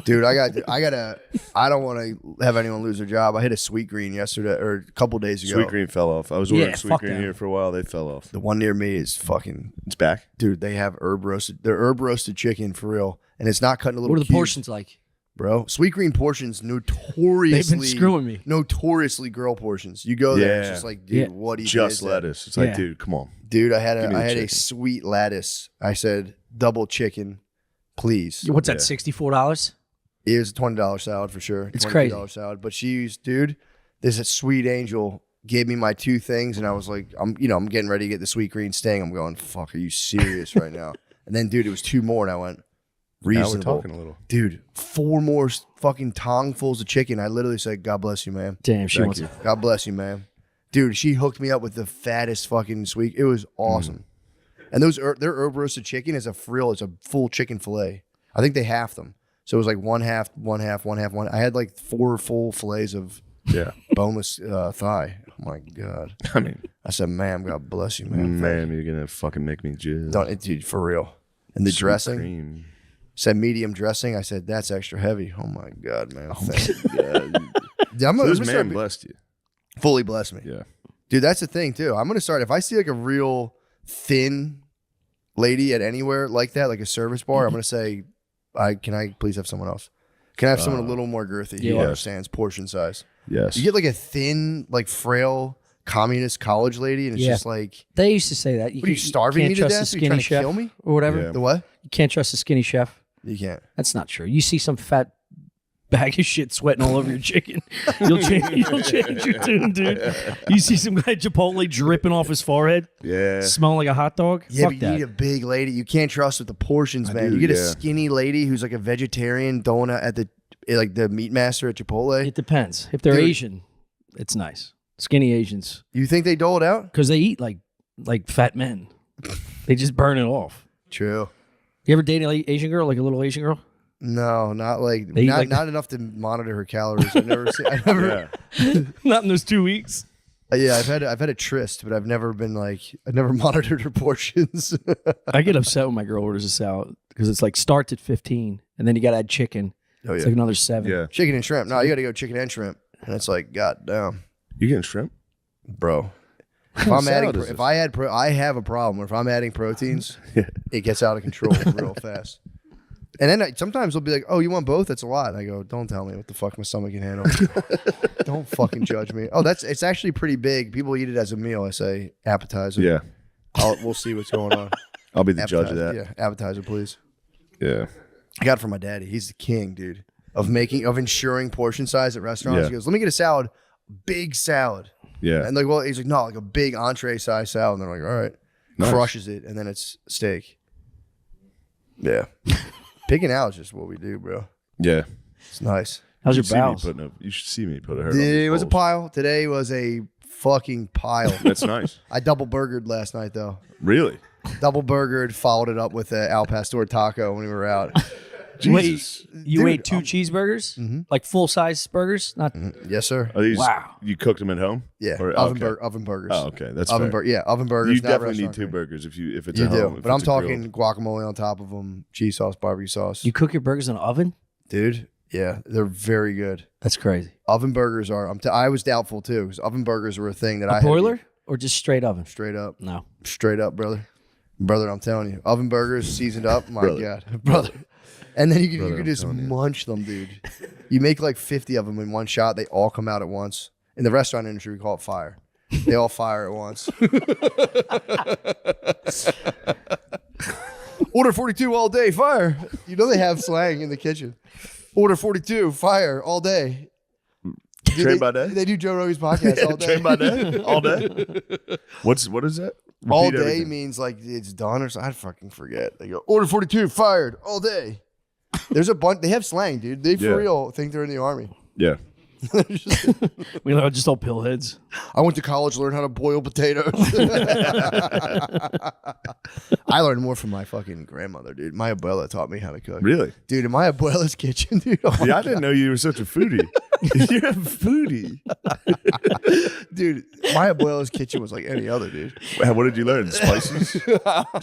dude. I don't want to have anyone lose their job. I hit a Sweet Green yesterday or a couple days ago. Sweet Green fell off. I was Yeah, ordering Sweet fuck Green them. here for a while. They fell off. The one near me is fucking It's back. dude. They have herb roasted. They're herb roasted chicken for real, and it's not cut into little. What are the cubes, portions like? bro? Sweet Green portions notoriously They've been screwing me. Notoriously girl portions. You go there, it's Yeah. just like, dude, Yeah. what even Just is that? lettuce. It's like, Yeah. dude, come on. Dude, I had Give me the a chicken. sweet lettuce. I said double chicken, please. What's that? Yeah. $64? It was a $20 salad for sure. It's $22 salad. But dude, this sweet angel gave me my two things, and I was like, I'm getting ready to get the Sweet Green Sting. I'm going, fuck, are you serious right now? And then, dude, it was two more, and I went, Now we're reasonable. talking a little. Dude, 4 more fucking tongfuls of chicken. I literally said, God bless you, ma'am. Damn, she Thank wants you. it. God bless you, ma'am. Dude, she hooked me up with the fattest fucking sweet. It was awesome. And their herb roasted chicken is a full chicken fillet. I think they half them. So it was like one half. I had like 4 full fillets of Yeah. boneless thigh. Oh my God. I mean, I said, ma'am, God bless you, man. man, you're gonna fucking make me jizz. Dude, for real. And the Sweet dressing cream. said medium dressing. I said, that's extra heavy. Oh my God, man. Yeah. Dude, I'm So gonna this start man blessed you. fully bless me. Yeah. Dude, that's the thing too. I'm gonna start if I see like a real thin lady at anywhere like that, like a service bar, I'm gonna say, can I please have someone else? Can I have someone a little more girthy who yes. understands portion size? Yes. You get like a thin, like frail communist college lady, and it's Yeah. just like, They used to say that. what are you starving me can't to trust death? a Are you trying skinny to chef kill me? or whatever. Yeah. The what? You can't trust a skinny chef. You can't. That's not true. You see some fat bag of shit sweating all over your chicken, you'll change your tune, dude. You see some guy Chipotle dripping off his forehead, Yeah. smelling like a hot dog. Yeah, Fuck but you that. need a big lady. You can't trust with the portions, I man. do, You get a yeah. skinny lady who's like a vegetarian donut at the meat master at Chipotle. It depends. If they're Dude. Asian, it's nice. Skinny Asians, You think they dole it out? because they eat like fat men. They just burn it off. True. You ever date an Asian girl, like a little Asian girl? No, not like They eat like- not enough to monitor her calories. I've never seen. I've never. Yeah. Not in those 2 weeks. Yeah, I've had a tryst, but I've never monitored her portions. I get upset when my girl orders a salad because it's like starts at 15 and then you got to add chicken. Oh It's yeah, like another 7. Yeah. chicken and shrimp. No, you got to go chicken and shrimp, and it's like, god damn, You getting shrimp? bro. If kind I'm of adding, salad is if this? I add, I have a problem. If I'm adding proteins, Yeah. it gets out of control real fast. And then sometimes they'll be like, "Oh, you want both? That's a lot." And I go, "Don't tell me what the fuck my stomach can handle. Don't fucking judge me." Oh, it's actually pretty big. People eat it as a meal. I say appetizer. Yeah. We'll see what's going on. I'll be the judge of that. Yeah, appetizer, please. Yeah. I got it from my daddy. He's the king, dude, of ensuring portion size at restaurants. Yeah. He goes, "Let me get a salad, big salad," Yeah. and he's like, "No, like a big entree size salad." And they're like, "All right," Nice. crushes it, and then it's steak. Yeah, picking out is just what we do, bro. Yeah. It's nice. How's your You should see me bowels? you should see me put a hair. It was a pile. Today was a fucking pile. That's nice. I double burgered last night though. Really? Double burgered, followed it up with an Al Pastor taco when we were out. Jesus. Wait, you Dude, ate 2 cheeseburgers? Like full-size burgers? Not Yes, sir. Are these, Wow. You cooked them at home? Yeah, Or- oven okay. burgers. Oh, okay. That's oven fair. oven burgers. You not definitely need restaurant 2 grade. burgers if it's You at home. do, If but I'm it's a talking grilled. guacamole on top of them, cheese sauce, barbecue sauce. You cook your burgers in an oven? Dude, yeah, they're very good. That's crazy. Oven burgers are. I was doubtful too because oven burgers were a thing that I A had to broiler eat. or just straight oven? Straight up, No. brother. I'm telling you, oven burgers seasoned up. My Brother. God, brother. And then you Brother, can I'm just telling you. munch them, dude. You make like 50 of them in one shot. They all come out at once. In the restaurant industry, we call it fire. They all fire at once. Order 42 all day, fire. You know they have slang in the kitchen. Order 42, fire all day. Dude, Train by day? They do Joe Rogan's podcast all day. Train by day? All day? What is that? All Repeat day everything. means like it's done or something. I fucking forget. They go, order 42, fired all day. There's a bunch. They have slang, dude. They for Yeah. real think they're in the army. Yeah. We are just all pillheads. I went to college, learned how to boil potatoes. I learned more from my fucking grandmother, dude. My abuela taught me how to cook. Really? Dude, in my abuela's kitchen, dude. Oh my Yeah, I didn't know you were such a foodie. You're a foodie. dude, my abuela's kitchen was like any other, dude. What did you learn? The spices?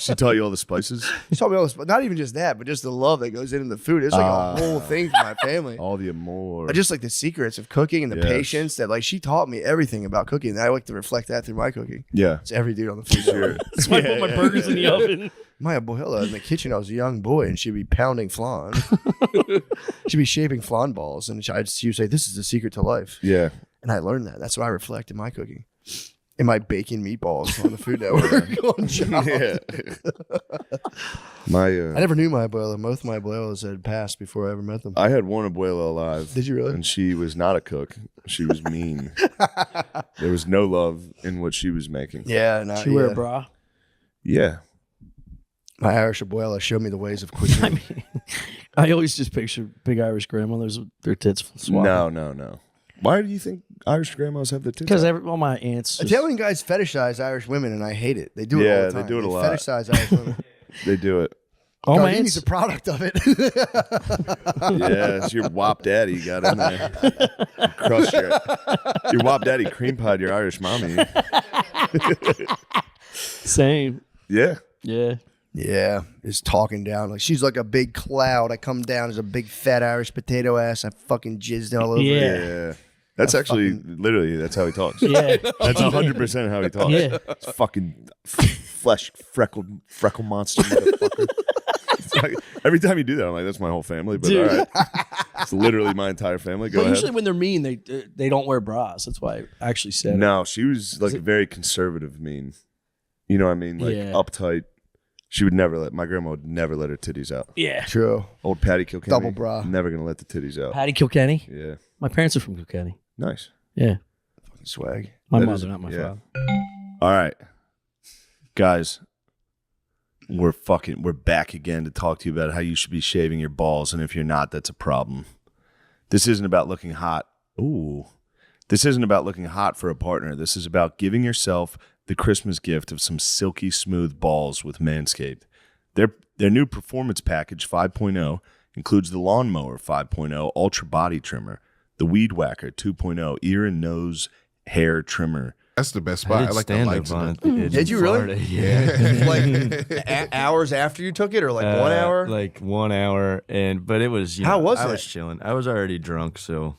She taught you all the spices? She taught me all this, but not even just that, but just the love that goes into the food. It's like a whole thing for my family. All the amore. But just like the secrets of cooking and the Yes. patience that like she taught me everything about cooking. And I like to reflect that through my cooking. Yeah. It's every dude on the food. Sure. That's why I put my burgers in the oven. My abuela in the kitchen, I was a young boy, and she'd be pounding flan. She'd be shaping flan balls, and she would say, "This is the secret to life." Yeah. And I learned that. That's what I reflect in my cooking, in my baking meatballs on the Food Network. on Job. Yeah. My I never knew my abuela. Both my abuelas had passed before I ever met them. I had one abuela alive. Did you really? And she was not a cook. She was mean. There was no love in what she was making. Yeah, no, She wear yeah. a bra. Yeah. My Irish abuela showed me the ways of cuisine. I mean, I always just picture big Irish grandmothers with their tits swapping. No. Why do you think Irish grandmas have the tits? Because out? all my aunts. just- Italian guys fetishize Irish women, and I hate it. They do it all Yeah, the time. they do it a lot. Fetishize Irish women. They do it. all my Gardini's aunts. a product of it. Yeah, it's your wop daddy you got in there. Crushed your wop daddy cream pied your Irish mommy. Same. Yeah. Yeah. Yeah, is talking down like she's like a big cloud. I come down as a big fat Irish potato ass. I fucking jizzed all over. Yeah. it. Yeah. That's actually literally that's how he talks. Yeah. That's 100% how he talks. Yeah. It's fucking flesh freckle monster motherfucker. It's like, every time you do that, I'm like, that's my whole family. But Dude. all right, it's literally my entire family. Go But ahead. usually when they're mean, they don't wear bras. That's why I actually said it. No, she was like a very conservative mean. You know what I mean? Like Yeah. uptight. She would never my grandma would never let her titties out. Yeah. True. Old Patty Kilkenny. Double bra. Never gonna let the titties out. Patty Kilkenny. Yeah. My parents are from Kilkenny. Nice. Yeah. Swag. My That mother, is- not my yeah. father. All right. Guys, we're back again to talk to you about how you should be shaving your balls, and if you're not, that's a problem. This isn't about looking hot. Ooh. This isn't about looking hot for a partner. This is about giving yourself the Christmas gift of some silky smooth balls with Manscaped. Their new Performance Package 5.0 includes the Lawnmower 5.0 Ultra Body Trimmer, the Weed Whacker 2.0 Ear and Nose Hair Trimmer. That's the best I spot. I, did like the stand lights up in on it. it. the edge Did of you really? Florida. Yeah. Like hours after you took it, or like 1 hour? Like 1 hour, but it was. How was I it? was chilling. I was already drunk, so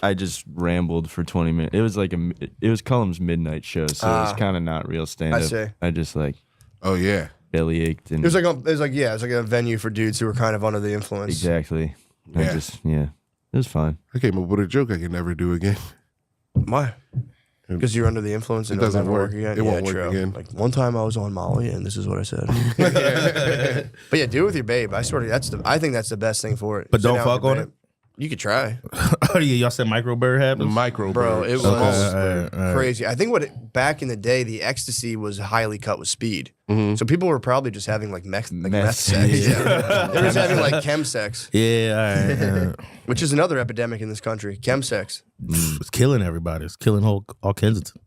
I just rambled for 20 minutes. It was like it was Cullum's midnight show, so it was kind of not real stand up. I see. I just like Oh yeah. belly ached and It was like a venue for dudes who were kind of under the influence. exactly. Yeah. It was fun. I came up with a joke I can never do again. Why? Because you're under the influence and It doesn't it'll never work. again. It won't work true. again. Like one time I was on Molly and this is what I said. But yeah, do it with your babe. I swear I think that's the best thing for it. But Sit don't down with fuck your on babe. You could try. Oh yeah, y'all said microbird The happens. micro Bro, birds. it was all right. crazy. I think back in the day, the ecstasy was highly cut with speed. So people were probably just having like meth sex. Yeah. They were just having like chem sex, Yeah, all right. which is another epidemic in this country. Chem sex. It's killing everybody. It's killing all Kensington.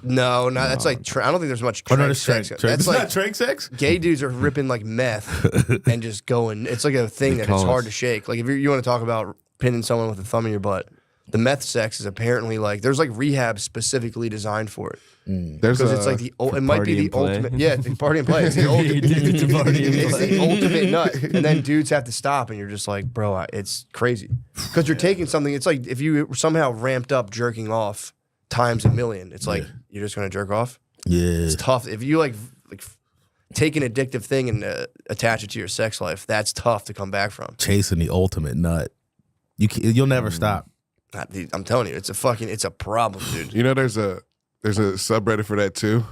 No, that's like I don't think there's much Oh no, trank that's sex. trank. That's It's like not trank sex. gay dudes are ripping like meth and just going. It's like a thing that it's call hard us. to shake. Like if you want to talk about pinning someone with a thumb in your butt, the meth sex is apparently like there's like rehab specifically designed for it There's because it's like it might be party the and play. ultimate. Yeah, it's party and play. It's the ultimate. It's the ultimate nut, and then dudes have to stop, and you're just like, bro, it's crazy because you're taking something. It's like if you somehow ramped up jerking off times a million. It's like you're just gonna jerk off. Yeah. It's tough if you like take an addictive thing and attach it to your sex life. That's tough to come back from. Chasing the ultimate nut. You'll never stop. Dude, I'm telling you, it's a problem, dude. You know, there's a subreddit for that too.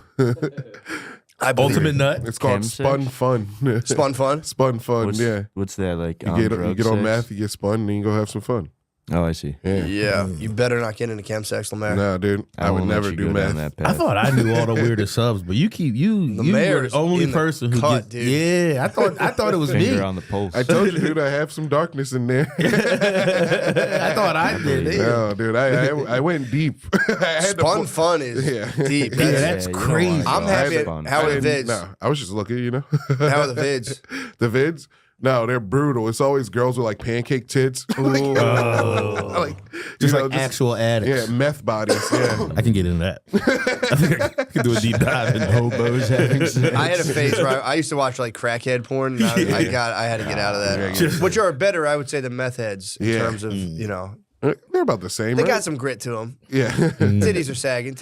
Ultimate nut. It's called Spun Fun. Spun Fun? Spun Fun, yeah. What's that like? You get on meth, you get spun, and then you go have some fun. Oh, I see. Yeah. You better not get into chemsex, Lemaire. Nah, dude. I would won't let never you do go down meth. that path. I thought I knew all the weirdest subs, but you were mayor's the only in the person who cut, gets. dude. Yeah, I thought it was Finger me. on the pulse. I told you, dude, I have some darkness in there. I thought I did it. No, dude, I went deep. I had Spun Fun is deep. Yeah, that's you don't crazy. wanna go I'm happy. spun. How are the vids? No, I was just looking, you know. How are the vids? The vids? No, they're brutal. It's always girls with like pancake tits. Like, Just you know, like actual addicts. Yeah, meth bodies. Yeah. I can get into that. I think I can do a deep dive in Hobos having sex. I had a phase where I used to watch like crackhead porn. And I had to get out of that. Which are better, I would say, than meth heads in terms of They're about the same. they right? got some grit to them. Yeah. Titties are sagging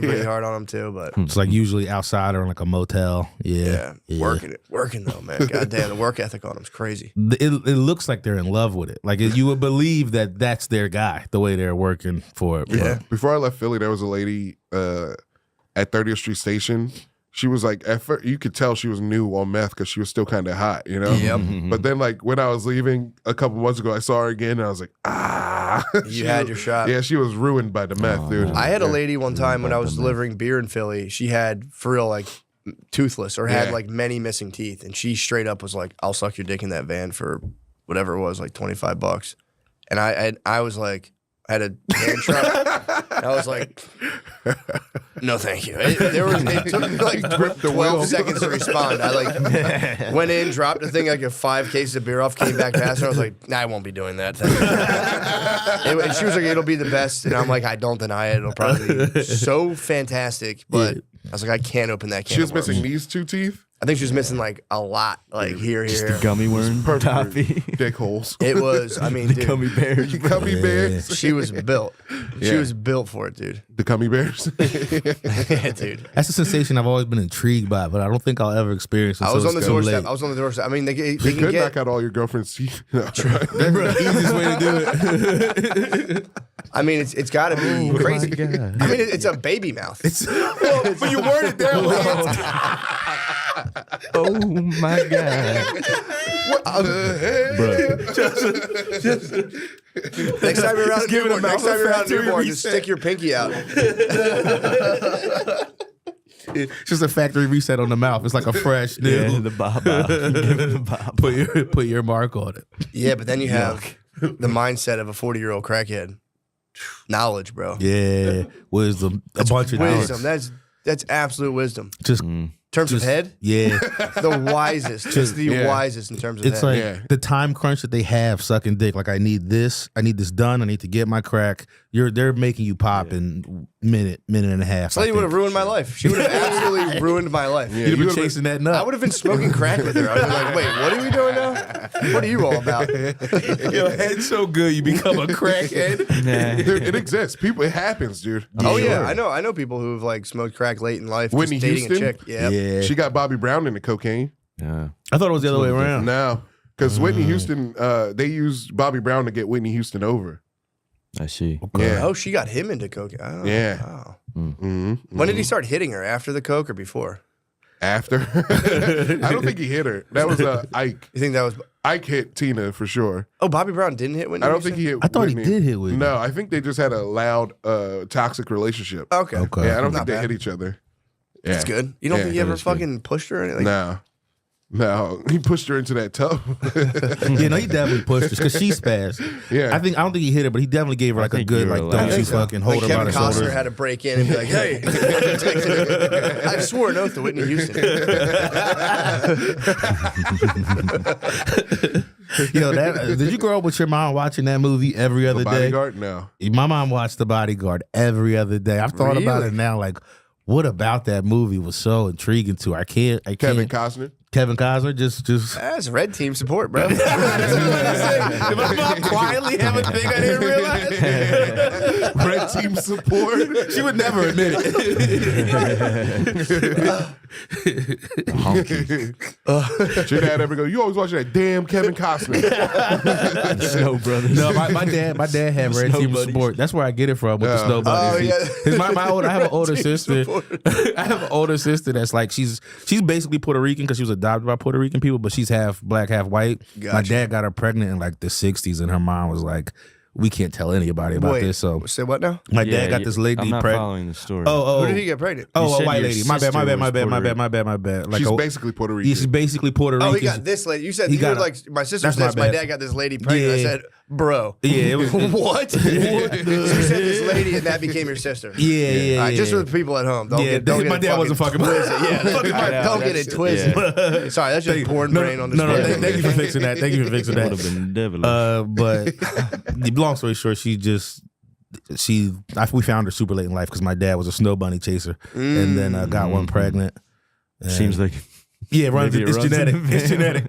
pretty hard on them too. But It's like usually outside or in like a motel. Yeah. working though, man. God damn, the work ethic on them's crazy. It looks like they're in love with it. Like you would believe that that's their guy, the way they're working for it. Yeah. Before I left Philly, there was a lady at 30th Street Station. She was like, at first, you could tell she was new on meth because she was still kind of hot, you know? Yep. But then, like, when I was leaving a couple months ago, I saw her again, and I was like, ah. You had your shot. Yeah, she was ruined by the meth, dude. I had a lady one time when I was delivering beer in Philly. She had, for real, like, toothless or had, like, many missing teeth. And she straight up was like, I'll suck your dick in that van for whatever it was, like $25. And I was like, I had a hand trap. And I was like, no, thank you. It took me like 12 seconds to respond. I like went in, dropped the thing, like 5 cases of beer off, came back faster. I was like, nah, I won't be doing that. And she was like, it'll be the best. And I'm like, I don't deny it. It'll probably be so fantastic. But I was like, I can't open that can. She was of worms. missing these 2 teeth. I think she was missing like a lot, like here. The gummy worm toffee. Dick holes. It was, I mean, dude, Gummy bears. Gummy bears. she was built. She was built for it, dude. The gummy bears. Yeah, dude. That's a sensation I've always been intrigued by, but I don't think I'll ever experience it. I was on the doorstep. Late. I was on the doorstep. I mean, they You can could get. knock out all your girlfriend's teeth. No. That's the easiest way to do it. I mean, it's got to be crazy. God. I mean, it's a baby mouth. But you word it that way. Oh my god, Next time you're around newborn, just stick your pinky out. It's just a factory reset on the mouth. It's like a fresh yeah, new. the baba. Give it the baba. Put your mark on it. Yeah, but then you have the mindset of a 40-year-old crackhead. Knowledge, bro. Yeah, wisdom. A bunch of Wisdom. knowledge. That's absolute wisdom. Just terms of head, yeah. the wisest. Just the wisest in terms of It's head. like the time crunch that they have sucking dick. Like I need this done. I need to get my crack. They're making you pop in minute and a half. This lady would have ruined my life. She would have absolutely ruined my life. You'd have been chasing that nut. I would have been smoking crack with her. I would be like, wait, what are we doing now? What are you all about? Your head's so good, you become a crackhead. Dude, it exists. People, it happens, dude. Oh yeah, I know people who've like smoked crack late in life. Whitney just dating Houston? a chick. Yeah. Yeah. She got Bobby Brown into cocaine. Yeah. I thought it was the other way around. No, because Whitney Houston, they used Bobby Brown to get Whitney Houston over. I see. Yeah. Oh, she got him into coke. Oh, Yeah. Wow. Mm-hmm. When did he start hitting her? After the coke or before? After. I don't think he hit her. That was Ike. You think that was? Ike hit Tina for sure. Oh, Bobby Brown didn't hit Whitney. I don't think he hit I thought Whitney. he did hit Whitney. No, I think they just had a loud, toxic relationship. Okay. Yeah, I don't Not think they bad. hit each other. Yeah. That's good. You don't Yeah, think he ever that is good. fucking pushed her or anything? No, he pushed her into that tub. Yeah, no, he definitely pushed her because she spazzed. Yeah. I don't think he hit her, but he definitely gave her like a think good you were like, allowed don't to. you So. fucking hold Like her by Kevin the Costner shoulders. had to break in and be like, "Hey, I swore an oath to Whitney Houston." Yo, did you grow up with your mom watching that movie every other The day? Bodyguard? No. My mom watched The Bodyguard every other day. I've thought about Really? it now. Like, what about that movie was so intriguing to her? I can't. Kevin Costner? Kevin Costner, just That's red team support, bro. if I'm not quietly have a thing I didn't realize. Red team support. She would never admit it. Did your dad ever go, you always watching that damn Kevin Costner? Snow Brothers. No, my dad had red team support. That's where I get it from with the snow bunnies. I have an older sister. I have an older sister that's like she's basically Puerto Rican because she was adopted by Puerto Rican people, but she's half black, half white. Gotcha. My dad got her pregnant in like the 60s, and her mom was like, we can't tell anybody about this. So say what now? my dad got this lady I'm not pregnant. following the story. Who did he get pregnant? Oh, said a white your lady. My bad. Like She's basically Puerto Rican. She's basically Puerto Rican. Oh, he got this lady. You said He you got were a- like my sister that's says my my bad. dad got this lady pregnant. I Yeah. said, bro. Yeah, it was. What? So you said this lady and that became your sister. Yeah. All right, just for the people at home. Don't get my it dad wasn't fucking. twisted. Yeah, don't get it twisted. Sorry, that's just porn brain on this. No, thank you for fixing that. Thank you for fixing That would that. have been devilish. But long story short, we found her super late in life because my dad was a snow bunny chaser, and then got one pregnant. And Seems like it's runs in genetic. the It's genetic.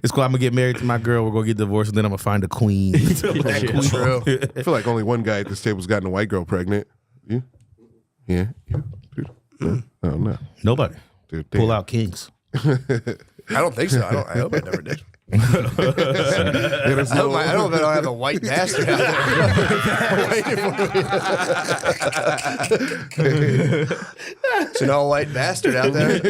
It's cool. I'm gonna get married to my girl. We're gonna get divorced, and then I'm gonna find a queen. True. I feel like only one guy at this table's gotten a white girl pregnant. You? Yeah. Dude. Oh, no. Nobody. Dude, Pull damn. out kings. I don't think so. I hope I never did. Yeah, there's I no- don't bet I'll have a white bastard out there. It's an all white bastard out there.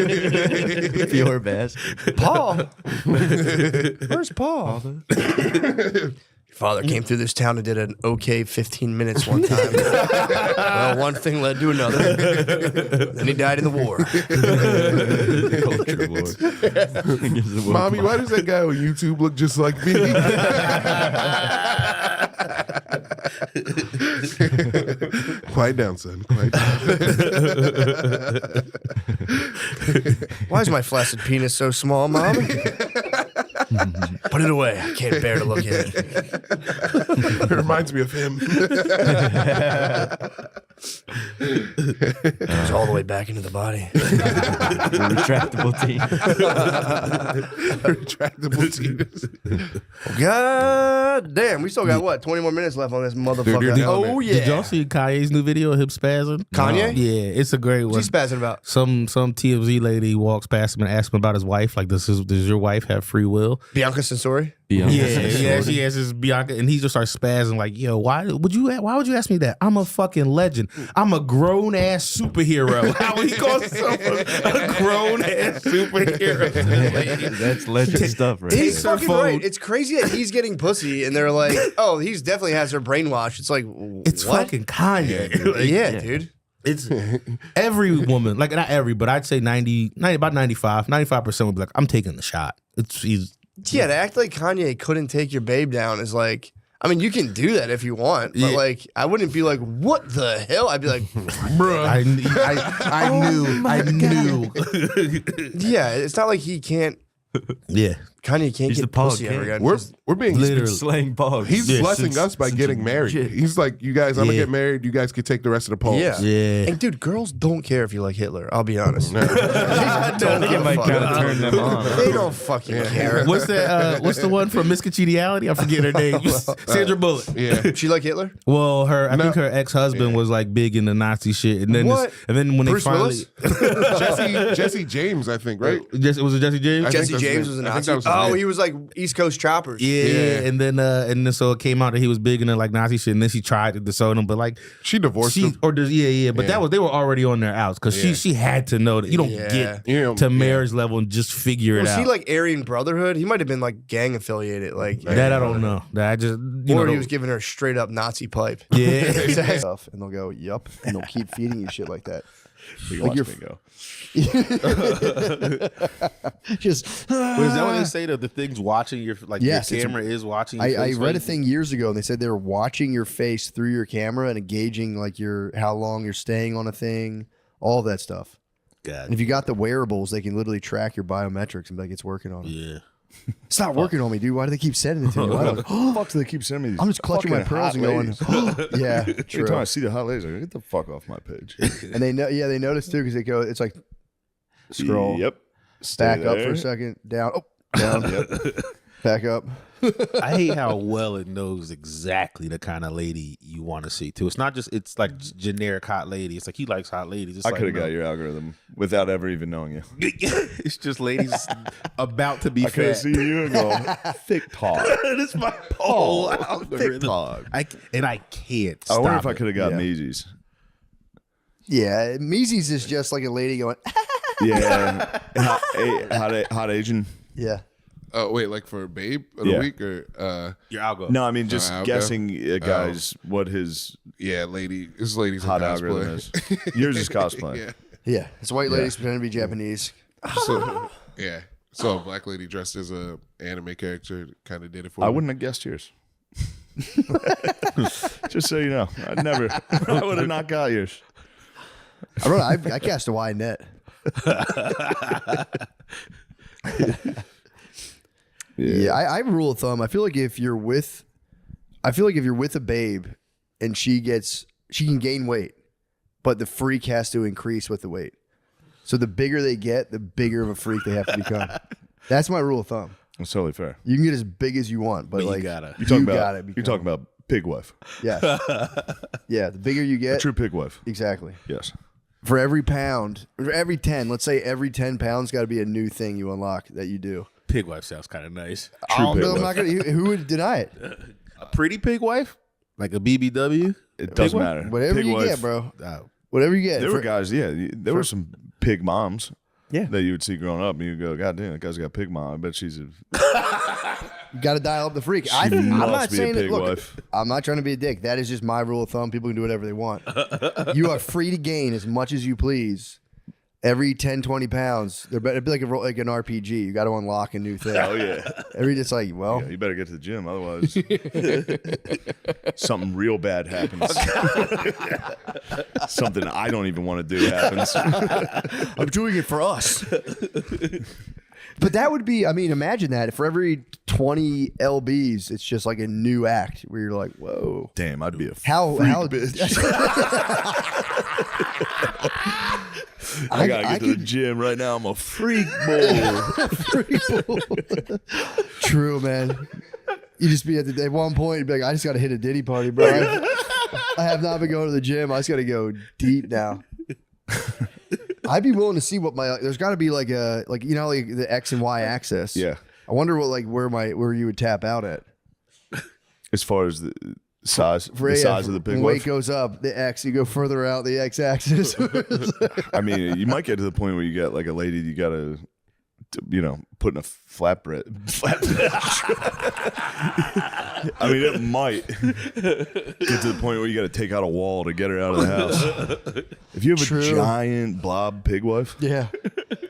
pure bastard. Paul. Where's Paul? Father came through this town and did an okay 15 minutes one time. Well, one thing led to another. Then he died in the war. Culture war. Gives the war Mommy, why does that guy on YouTube look just like me? Quiet down, son. Quiet down. Why is my flaccid penis so small, Mom? Put it away. I can't bear to look at it. It reminds me of him. It goes all the way back into the body. retractable team. Retractable tears. God damn. We still got what? 20 more minutes left on this motherfucker. you're killing Oh, it. yeah. Did y'all see Kanye's new video of him spazzing? Kanye? Yeah, it's a great one. What's he spazzing about? Some TMZ lady walks past him and asks him about his wife. Like, does your wife have free will? Bianca Sensori? Yeah, she asks Bianca, and he just starts spazzing like, "Yo, why would you ask me that? I'm a fucking legend. I'm a grown ass superhero." How he calls himself a grown ass superhero? That's legend stuff, right? He's her fucking phone. right. It's crazy that he's getting pussy, and they're like, "Oh, he's definitely has her brainwashed." It's like, It's what? fucking Kanye. Like, Yeah, dude. It's every woman, like not every, but I'd say 90 about 95% would be like, I'm taking the shot. Yeah, to act like Kanye couldn't take your babe down is like, I mean, you can do that if you want, but Yeah. like, I wouldn't be like, what the hell? I'd be like, bro. I knew. Yeah, it's not like he can't. Yeah. Kanye can't He's the get Paul pussy ever King. again. We're being Literally. Slaying pogs. He's blessing us by getting married. He's like, you guys, I'm gonna Yeah. get married. You guys can take the rest of the polls. Yeah. Yeah. And dude, girls don't care if you like Hitler. I'll be honest. I think it might kind of turn them on. They don't fucking care. What's that? What's the one from Miss Congeniality? I forget her name. Sandra Bullock. Yeah. She like Hitler? Well, I think her ex-husband was like big into Nazi shit, and then What? when Bruce they finally, Jesse James, I think, right? was it Jesse James? I think Jesse that's James his was a name. I think Nazi. that was his Oh, name. he was like East Coast choppers. Yeah, and then so it came out that he was big into like Nazi shit, and then she tried to disown him, but like She divorced him. but they were already on their outs because she had to know that you don't Yeah. get to marriage level and just figure it Was out. he like Aryan Brotherhood? He might have been like gang affiliated. Like that I don't know. That I just or he was giving her straight up Nazi pipe. yeah. Stuff, and they'll go, yup, and they'll keep feeding you shit like that. Like you're- me go. Just But is that what they say that the thing's watching your Yes, your it's- camera is watching your I face? read a thing years ago, and they said they were watching your face through your camera and gauging like how long you're staying on a thing, all that stuff. And if you got the wearables, they can literally track your biometrics and be like, it's working on it. Yeah. It's not working on me, dude. Why do they keep sending it to me? Why do I- Fuck do they keep sending me these? I'm just clutching my fucking pearls hot and going, ladies? yeah, Every true. time I see the hot ladies, I go, get the fuck off my page. And they know, they notice too because they go, it's like scroll. Yep. Back up for there. a second. Down. Oh, down. Back up. I hate how well it knows exactly the kind of lady you want to see too. It's not just it's like generic hot lady. It's like he likes hot ladies. It's I like, could have no. got your algorithm without ever even knowing you. It's just ladies about to be I could have fat. seen you and go, thick talk. This is my whole Thick algorithm. talk. I can't. I wonder stop if I it. could have got Yeah. Meezy's. Yeah, Meezy's is just like a lady going, Yeah. hot Asian. yeah. Oh wait, like for Babe of the Yeah. week or Your algo. No, I mean just I'll guessing a guy's what his lady. This lady's hot in algorithm cosplay. is. Yours is cosplay. Yeah. Yeah. It's white ladies pretending to be Japanese. So yeah. So a black lady dressed as a anime character kind of did it for I me. wouldn't have guessed yours. Just so you know, I would have not got yours. I don't know. I cast a wide net. Yeah, I have a rule of thumb. I feel like if you're with a babe and she can gain weight, but the freak has to increase with the weight. So the bigger they get, the bigger of a freak they have to become. That's my rule of thumb. That's totally fair. You can get as big as you want, but you like gotta. You're talking gotta about become- you're talking about pig wife. Yeah, yeah. The bigger you A get, true pig wife. exactly. Yes. For every pound, or every 10, let's say every 10 pounds, got to be a new thing you unlock that you do. Pig wife sounds kind of nice. True pig I'm wife. not gonna. Who would deny it? A pretty pig wife, like a BBW. It doesn't wife? matter. Whatever Pig you wife. get, bro. Uh, Whatever you get. There were guys, there were some pig moms. Yeah. That you would see growing up, and you go, God damn, that guy's got a pig mom. I bet she's a. You got to dial up the freak. I'm must not be a saying pig that. Look, wife. I'm not trying to be a dick. That is just my rule of thumb. People can do whatever they want. You are free to gain as much as you please. Every 10, 20 pounds, it'd be like an RPG. You got to unlock a new thing. Oh yeah. It's like, well, Yeah, you better get to the gym, otherwise something real bad happens. Something I don't even want to do happens. I'm doing it for us. But that would be, I mean, imagine that. For every 20 LBs, it's just like a new act where you're like, whoa. Damn, I'd be a How bitch. I gotta get to the gym right now. I'm a freak boy. True, man. You just be at one point, you'd be like, I just got to hit a Diddy party, bro. I have not been going to the gym. I just got to go deep now. I'd be willing to see what there's got to be like the X and Y axis. Yeah. I wonder what where you would tap out at. As far as the size, of the pig when weight wife. goes up, the X, you go further out the X axis. I mean, you might get to the point where you get like a lady you gotta, put in a flatbread. I mean, it might get to the point where you got to take out a wall to get her out of the house. If you have True. a giant blob pig wife, Yeah.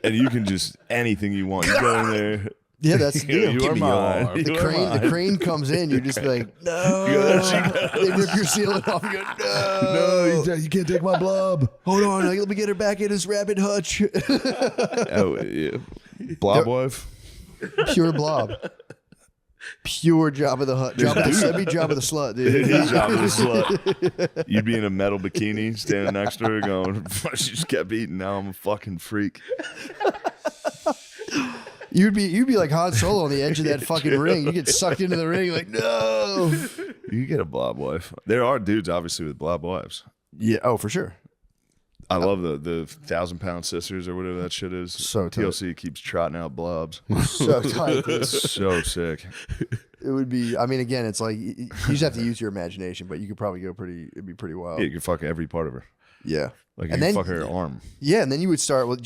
and you can just anything you want, you go in there. Yeah, that's the deal. You are mine. The crane comes in, you're just like, no. They rip your ceiling off. You go, no. No, you can't take my blob. Hold on, let me get her back in his rabbit hutch. Oh, yeah. Blob wife. Pure blob. Pure job of the hut. That'd be job of the slut, dude. Job of the slut. You'd be in a metal bikini standing next to her going, she just kept eating. Now I'm a fucking freak. You'd be like Han Solo on the edge of that fucking ring. You get sucked into the ring, like, no. You get a blob wife. There are dudes, obviously, with blob wives. Yeah, oh, for sure. I love the 1,000-pound sisters or whatever that shit is. So tight. TLC keeps trotting out blobs. So tight. dude. So sick. It would be, I mean, again, it's like, you just have to use your imagination, but you could probably it'd be pretty wild. Yeah, you can fuck every part of her. Yeah. Like, And you can then- fuck her arm. Yeah, and then you would start with,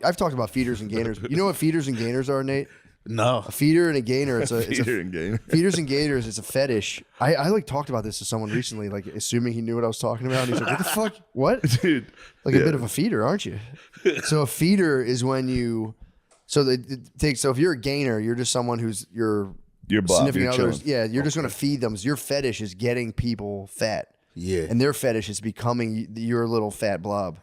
I've talked about feeders and gainers. You know what feeders and gainers are, Nate? no. A feeder and a gainer. Feeder and gainer. Feeders and gainers, it's a fetish. I like talked about this to someone recently, like assuming he knew what I was talking about. And he's like, what the fuck? What? Dude. Like a bit of a feeder, aren't you? So a feeder is when you, so if you're a gainer, you're just someone who's your Blob. significant You're others. chilling. Yeah, you're just going to feed them. Your fetish is getting people fat. Yeah. And their fetish is becoming your little fat blob.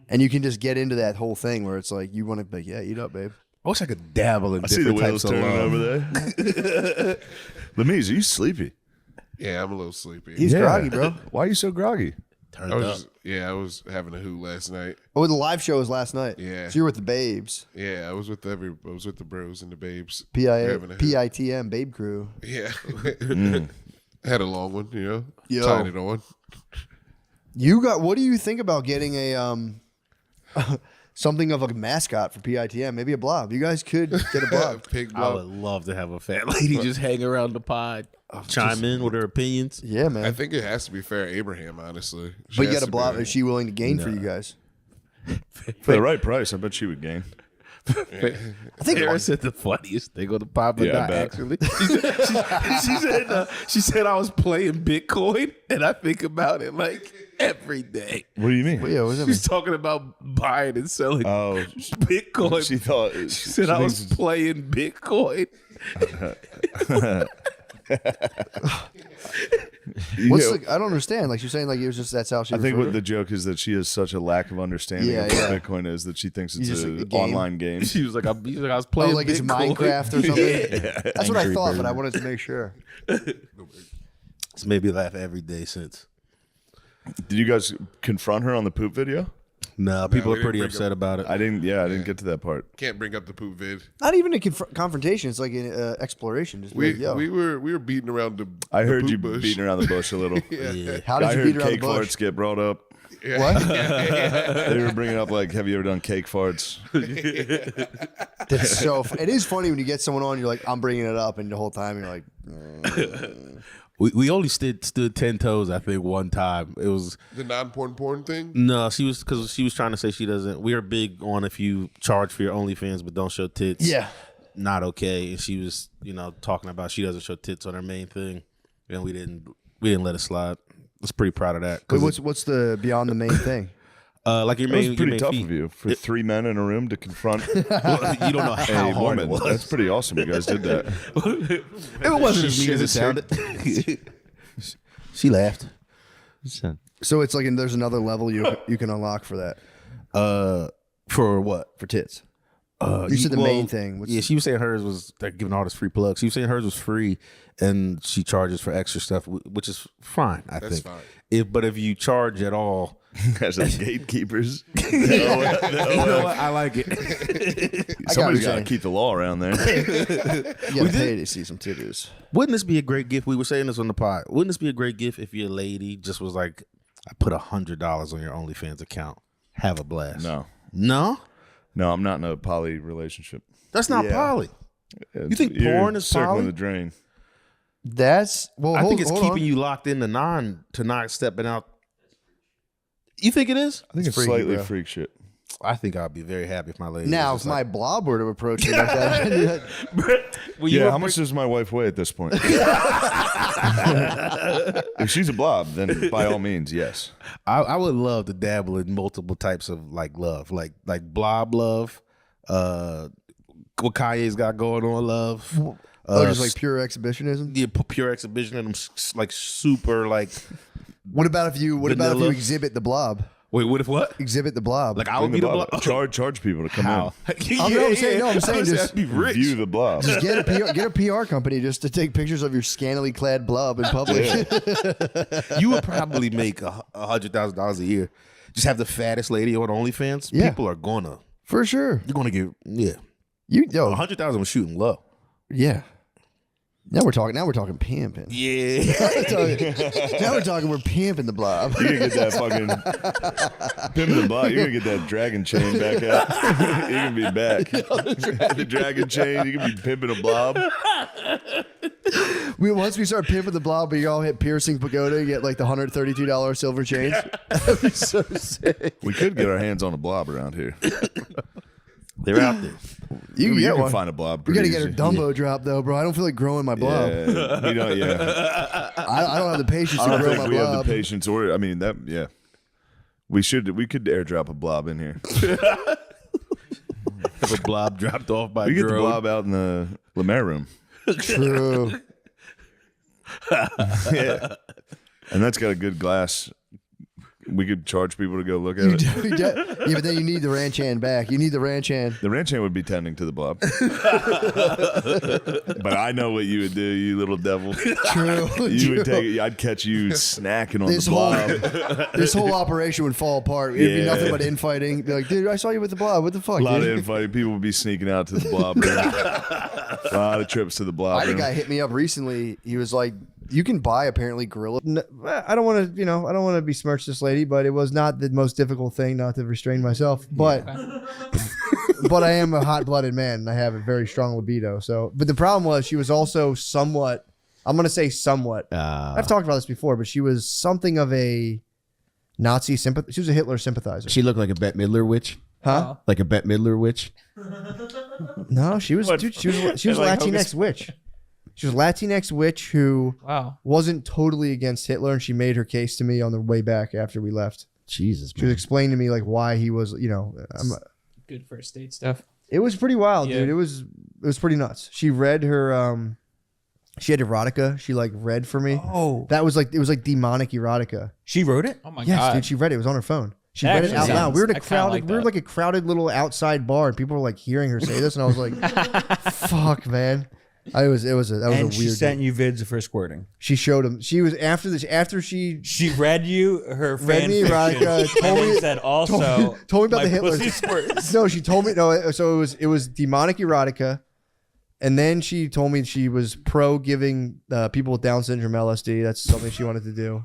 And you can just get into that whole thing where it's like, you want to be like, yeah, eat up, babe. I wish I could dabble in I see the different wheels types of turning love. over there. Lemiz, are you sleepy? Yeah, I'm a little sleepy. He's groggy, bro. Why are you so groggy? Turned I up. was having a hoot last night. Oh, the live show was last night. Yeah. So you were with the babes. Yeah, I was with the bros and the babes. PITM, Having a hoot. babe crew. Yeah. Had a long one, Yo. Tied it on. What do you think about getting a something of a mascot for PITM? Maybe a blob. You guys could get a blob. Pig I blob. would love to have a fat lady just hang around the pod, chime in with her opinions. Yeah, man. I think it has to be Farrah Abraham, honestly. She But you has got a to blob. be- Is she willing to gain for you guys? For the right price, I bet she would gain. I think Sarah said the funniest thing on the pod, but Yeah, I not bet. actually. She said I was playing Bitcoin, and I think about it like every day. What do you mean? Well, yeah, what does that She's talking about buying and selling Oh, Bitcoin. she thought. She said I was playing Bitcoin. I don't understand. Like she's saying, like it was just that's how she. I think referred what the to joke is that she has such a lack of understanding Yeah, of yeah. what Bitcoin is that she thinks it's Just an a game. online game. She was like, I was it. playing Oh, like it's Bitcoin. Minecraft or something. Yeah. That's what I Angry thought, but Bird. I wanted to make sure. It's made me laugh every day since. Did you guys confront her on the poop video? No, people we are pretty didn't bring upset about it. I didn't. Yeah, I didn't get to that part. Can't bring up the poop vid. Not even a confrontation. It's like an exploration. Just be like, yo, We were beating around the. I the heard poop you bush. beating around the bush a little. Yeah. how did I you heard beat around the cake bush? farts get brought up. What? They were bringing up like, have you ever done cake farts? That's so. It is funny when you get someone on. You're like, I'm bringing it up, and the whole time you're like, We only stood 10 toes, I think, one time. It was The non-porn thing. no, she was trying to say she doesn't. We are big on if you charge for your OnlyFans but don't show tits. yeah. Not okay. And she was, talking about she doesn't show tits on her main thing, and we didn't let it slide. I was pretty proud of that. But 'Cause what's the beyond the main thing? like your It main, was pretty your tough main of you for three men in a room to confront you don't know how a hard it woman. was. That's pretty awesome. You guys did that. It wasn't as mean as it sounded. She laughed. So it's like there's another level you can unlock for that For what? for tits. You said the main thing. What's- Yeah, she was saying hers was they're giving all this free plugs. She was saying hers was free, and she charges for extra stuff, which is fine. I That's think. fine. But if you charge at all, As the gatekeepers, you know what? I like it. somebody's got to saying. keep the law around there. You gotta pay to see some titties. Wouldn't this be a great gift? We were saying this on the pod. Wouldn't this be a great gift if your lady just was like, "I put $100 on your OnlyFans account. Have a blast." No, No, I'm not in a poly relationship. that's not Yeah. poly. You think You're porn is circling poly? the drain? That's well. I think it's hold keeping on. you locked in to not stepping out. You think it is? I think it's freaky, slightly bro. freak shit. I think I'd be very happy if my lady. Now, was if just my like, blob were to approach me like that, Well, you Yeah, were how much does my wife weigh at this point? If she's a blob, then by all means, yes. I would love to dabble in multiple types of like love, like blob love, what Kanye's got going on love. just like pure exhibitionism. Yeah, pure exhibition and I'm like super like. What about if you Vanilla. exhibit the blob? Wait, what if what? Exhibit the blob. Like I would Bring be the the blob. blob. Charge people to come How? I'm saying I was just be rich. View the blob. Just get a PR company just to take pictures of your scantily clad blob in public. You would probably make $100,000 a year. Just have the fattest lady on OnlyFans. Yeah. People are gonna. For sure. You're gonna get You yo, 100,000 was shooting low. yeah. Now we're talking pimping. Yeah. Now we're talking we're pimping the blob. You're gonna get that fucking pimping the blob. You're gonna get that dragon chain back out. You're gonna be back. The dragon chain. You're gonna be pimping a blob. Once we start pimping the blob, we all hit piercing pagoda and get like the $132 silver chains. That'd be so sick. We could get our hands on a blob around here. They're out there. You can You get can one. find a blob. We pretty gotta get her easy. Dumbo drop though, bro. I don't feel like growing my blob. Yeah, we don't. Yeah, I don't have the patience I to don't grow think my we have blob. the patience, or I mean that. Yeah, we could airdrop a blob in here. Have a blob dropped off by We get the drone. blob out in the Lemaire room. True. Yeah, and that's got a good glass We could charge people to go look at it. Yeah, but then you need the ranch hand back. You need the ranch hand. The ranch hand would be tending to the blob. But I know what you would do, you little devil. True. You would take it. I'd catch you snacking on the blob. This whole operation would fall apart. It'd be nothing but infighting. Be like, dude, I saw you with the blob. What the fuck? A lot dude? of infighting. People would be sneaking out to the blob room. A lot of trips to the blob I had a room. guy hit me up recently. He was like, you can buy apparently gorilla. I don't want to, I don't want to besmirch this lady, but it was not the most difficult thing not to restrain myself. But but I am a hot-blooded man and I have a very strong libido. So, but the problem was she was also somewhat, I'm going to say somewhat. I've talked about this before, but she was something of a Nazi sympathizer. She was a Hitler sympathizer. She looked like a Bette Midler witch. Huh? Like a Bette Midler witch. No, she was dude, she was a Like Latinx Hocus- witch. She was a Latinx witch who Wow. wasn't totally against Hitler, and she made her case to me on the way back after we left. Jesus, She was explaining to me like why he was, Good first date stuff. it was pretty wild, Yeah. dude. It was pretty nuts. She read her she had erotica. She like read for me. Oh, That was like it was like demonic erotica. she wrote it. Oh my Yes, god. dude, she read it. It was on her phone. She That read it actually out loud. sounds- We were in I a kinda crowded, like we were that. like a crowded little outside bar, and people were like hearing her say this, and I was like, "Fuck, man!" That was a And she weird. sent you vids of her squirting. She showed him. She was after she She read you her Read fan me fiction, erotica, and told then me- said also told me about my the Hitler. pussy squirts. No, she told me no. So it was demonic erotica, and then she told me she was pro giving people with Down syndrome LSD. That's something she wanted to do.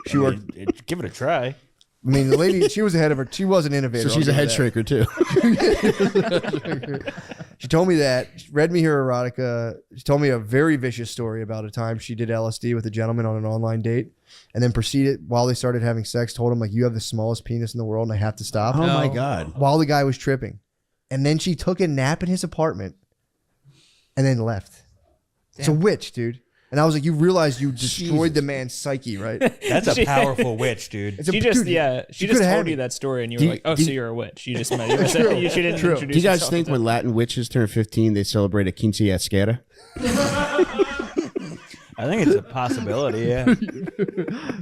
She worked. Give it a try. I mean, the lady. She was ahead of her. She was an innovator. So she's a I'll head give her shrinker too. that. She told me that. She read me her erotica. She told me a very vicious story about a time she did LSD with a gentleman on an online date, and then proceeded while they started having sex. Told him like, "You have the smallest penis in the world, and I have to stop." Oh my No. God. While the guy was tripping, and then she took a nap in his apartment, and then left. It's a witch, dude. And I was like, you realize you destroyed the man's psyche, right? That's a powerful witch, dude. It's a, She just dude, she coulda just had told me. you that story, and you Do were you- like, "Oh, do so you- you're a witch." You just you True. shouldn't True. introduce Do you guys yourself think to when Latin witches turn 15, they celebrate a quinceañera? I think it's a possibility. Yeah.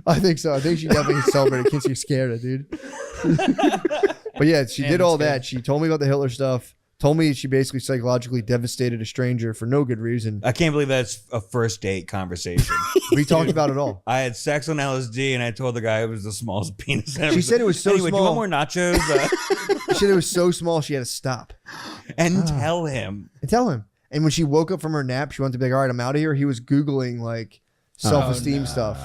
I think so. I think she definitely celebrated quinceañera, dude. But yeah, she did all that. She told me about the Hitler stuff. Told me she basically psychologically devastated a stranger for no good reason. I can't believe that's a first date conversation. We talked about it all. I had sex on LSD, and I told the guy it was the smallest penis ever. She said it was so anyway, do you small. want more nachos? She said it was so small she had to stop. And tell him. And tell him. And when she woke up from her nap, she wanted to be like, all right, I'm out of here. He was Googling like self-esteem stuff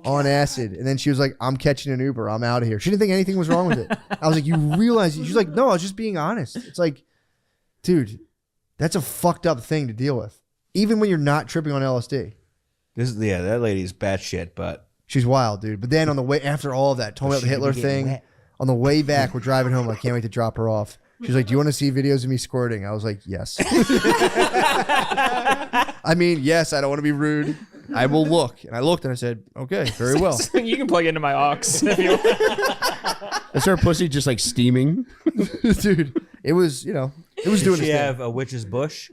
on acid. And then she was like, I'm catching an Uber. I'm out of here. She didn't think anything was wrong with it. I was like, you realize? She's like, no, I was just being honest. It's like, dude, that's a fucked up thing to deal with. Even when you're not tripping on LSD. That lady's batshit, but She's wild, dude. But then on the way, after all of that, told me about the Hitler thing. On the way back, we're driving home. I can't wait to drop her off. She's like, do you want to see videos of me squirting? I was like, yes. I mean, yes, I don't want to be rude. I will look. And I looked and I said, okay, very well. You can plug into my aux if you want. Is her pussy just like steaming? Dude, it was, it was doing did she its thing. have a witch's bush?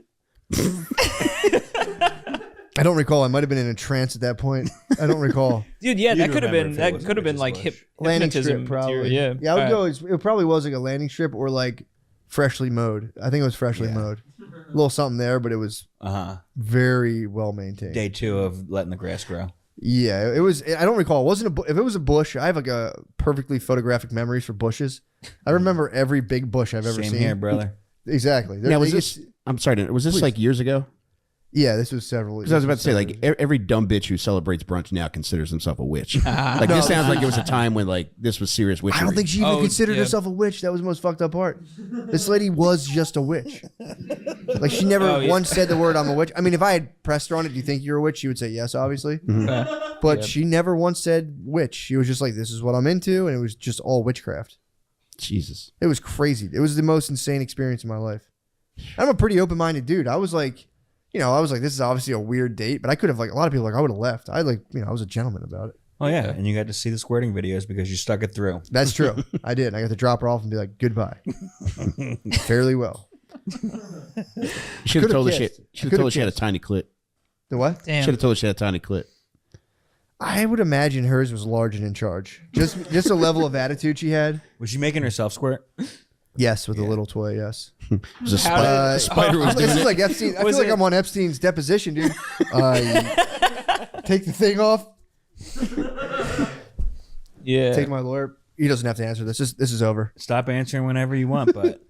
I don't recall. I might have been in a trance at that point. I don't recall. Dude, yeah, that You'd could have remember been if it was a witch's like bush. Landing hypnotism strip, probably. material. Yeah, I would go. It probably was like a landing strip or like freshly mowed. I think it was freshly mowed. A little something there, but it was very well maintained. Day 2 of letting the grass grow. Yeah, it was. I don't recall. It wasn't if it was a bush. I have like a perfectly photographic memories for bushes. I remember every big bush I've ever Same seen. here, brother. Exactly. Now, was this? I'm sorry. Was this like years ago? Yeah, this was several. Because I was about to say, like, every dumb bitch who celebrates brunch now considers himself a witch. Like, this sounds like it was a time when, like, this was serious witchery. I don't think she even considered yeah. herself a witch. That was the most fucked up part. This lady was just a witch. Like, she never once said the word "I'm a witch." I mean, if I had pressed her on it, do you think you're a witch? She would say yes, obviously. But she never once said witch. She was just like, "This is what I'm into," and it was just all witchcraft. Jesus. It was crazy. It was the most insane experience of my life. I'm a pretty open-minded dude. I was like, this is obviously a weird date, but I could have, like, a lot of people like, I would have left. I was a gentleman about it. Oh, yeah. And you got to see the squirting videos because you stuck it through. That's true. I did. I got to drop her off and be like, goodbye. Fairly well. Should have told her kissed. she had a tiny clit. The what? Damn. Should have told her she had a tiny clit. I would imagine hers was large and in charge. Just a level of attitude she had. Was she making herself squirt? Yes, with a little toy. Yes. It was a spider was doing This is it. like Epstein. I feel like I'm on Epstein's deposition, dude. Take the thing off. Yeah. Take my lawyer. He doesn't have to answer this. This is over. Stop answering whenever you want, but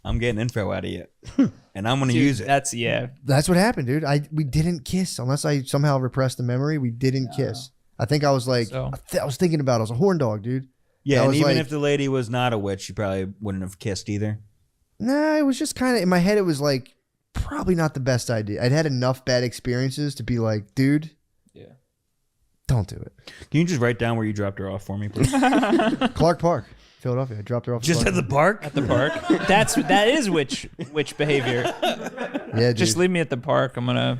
I'm getting info out of you, and I'm going to Dude, use it. That's what happened, dude. We didn't kiss unless I somehow repressed the memory. We didn't kiss. I think I was like, So? I was thinking about it. I was a horn dog, dude. Yeah, I and was even like- if the lady was not a witch, she probably wouldn't have kissed either. Nah, it was just kind of in my head. It was like probably not the best idea. I'd had enough bad experiences to be like, dude, don't do it. Can you just write down where you dropped her off for me, please? Clark Park, Philadelphia. I dropped her off. Just at the park? At the park. That is witch behavior. Yeah, dude. Just leave me at the park. I'm gonna.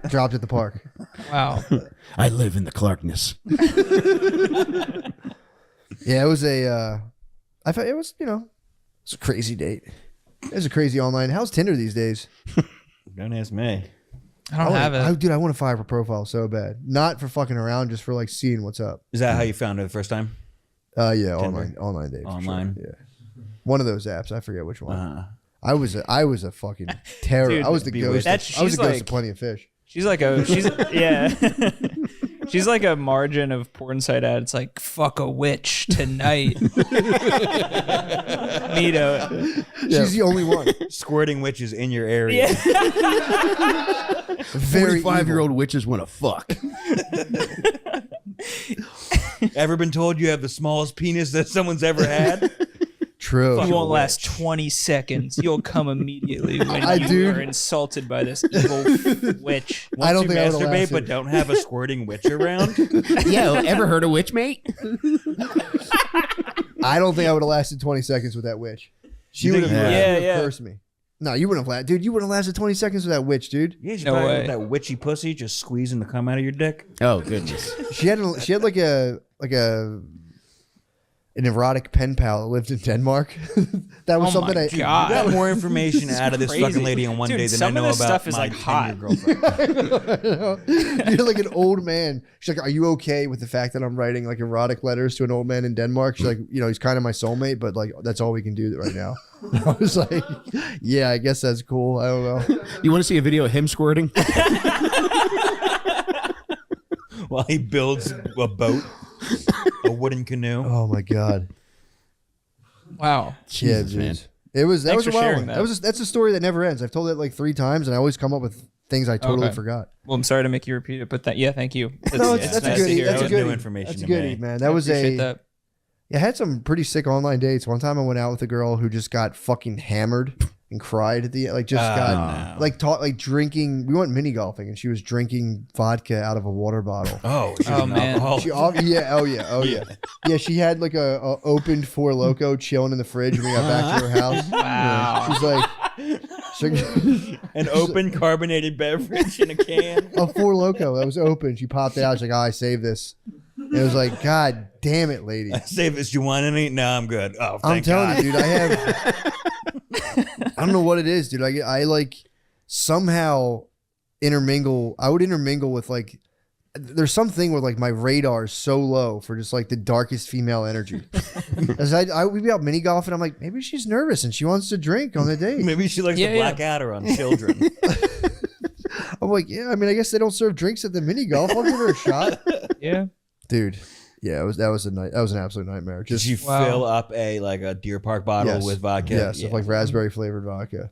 Dropped at the park. Wow. I live in the Clarkness. Yeah, it was a. I thought it was it's a crazy date. It was a crazy online. How's Tinder these days? Don't ask me. I don't have it. Dude, I want to fire up a profile so bad. Not for fucking around, just for like seeing what's up. Is that how you found her the first time? Yeah, Tinder? online date. for Online? sure. Yeah. One of those apps. I forget which one. I was a fucking terror. Dude, I was the bewitched. ghost. I was She's the ghost like- of Plenty of Fish. She's like yeah. She's like a margin of porn site ad. It's like fuck a witch tonight. Neato. She's the only one. Squirting witches in your area. Very 45-year-old witches want to fuck. Ever been told you have the smallest penis that someone's ever had? True. You won't last 20 seconds. You'll come immediately when I you do. are insulted by this evil witch. I don't You think I would've masturbate lasted. but don't have a squirting witch around? Yo, ever heard of witch mate? I don't think I would have lasted 20 seconds with that witch. She You would think have you would? cursed me. No, you wouldn't have lasted. Dude, you wouldn't have lasted 20 seconds with that witch, dude. Yeah, she No probably way. had that witchy pussy just squeezing the cum out of your dick. Oh goodness. She had like an erotic pen pal that lived in Denmark. That was Oh my something God. You got more information out of this crazy. fucking lady in one Dude, day than I some know of this about stuff is, my like, hot. 10-year girlfriend. You're like an old man. She's like, "Are you okay with the fact that I'm writing like erotic letters to an old man in Denmark?" She's like, "He's kind of my soulmate, but like that's all we can do right now." I was like, "Yeah, I guess that's cool. I don't know." You want to see a video of him squirting? While he builds a boat, a wooden canoe. Oh my god. Wow. Jesus, yeah, man. dude. It was that Thanks was a for wild sharing one. that. That's a story that never ends. I've told it like 3 times, and I always come up with things I totally Okay. forgot. Well, I'm sorry to make you repeat it, but thank you. No, It's that's a nice to goodie. hear. That's That a was new goodie. information That's a to goodie, me. man. That was appreciate that. Yeah, I had some pretty sick online dates. One time I went out with a girl who just got fucking hammered and cried at the got drinking. We went mini golfing and she was drinking vodka out of a water bottle. Oh, she's Oh, an man. alcoholic. Yeah, she had like a opened Four Loko chilling in the fridge when we got back to her house. Wow. She's like, An open carbonated beverage in a can. a Four Loko that was open. She popped it out. She's like, "Oh, I saved this." And it was like, "God damn it, lady." Say this. You want any? No, I'm good. Oh, I'm thank telling God. you, dude. I have. I don't know what it is, dude. I like somehow intermingle. I would intermingle with like. There's something where like my radar is so low for just like the darkest female energy. As we'd be out mini golfing, I'm like, maybe she's nervous and she wants to drink on the date. Maybe she likes Yeah, the yeah. black adder on children. I'm like, yeah. I mean, I guess they don't serve drinks at the mini golf. I'll give her a shot, Yeah. dude. Yeah, that was an absolute nightmare. Did Just you Wow. fill up a Deer Park bottle yes, with vodka? Yes, Yeah. of like raspberry flavored vodka.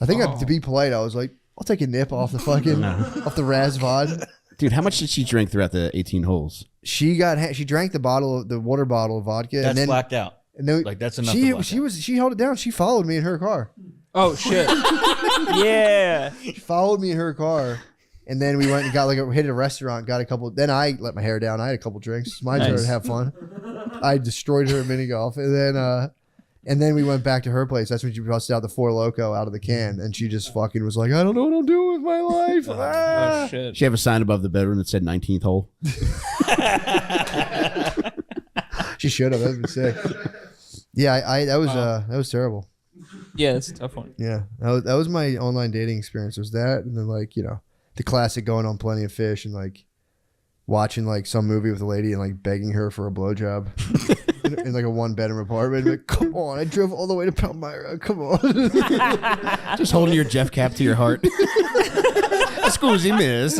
I think Oh. to be polite, I was like, I'll take a nip off the fucking off the ras vod. Dude, how much did she drink throughout the 18 holes? She drank the water bottle of vodka, That's and then blacked out. and then Like, that's enough to black she held it down. She followed me in her car. Oh shit. Yeah. She followed me in her car, and then we went and got hit a restaurant. Got a couple. Then I let my hair down. I had a couple drinks. It's my turn Nice. to have fun. I destroyed her at mini golf, and then we went back to her place. That's when she busted out the Four Loko out of the can, and she just fucking was like, "I don't know what I'm doing with my life." Oh shit. She have a sign above the bedroom that said 19th hole. She should have. That'd been sick. Yeah, that was terrible. Yeah, that's a tough one. Yeah, that was my online dating experience. Was that, and then the classic going on Plenty of Fish, and like watching like some movie with a lady and like begging her for a blowjob in like a 1-bedroom apartment. Like, come on, I drove all the way to Palmyra. Come on. Just holding your Jeff cap to your heart. Excuse me, miss.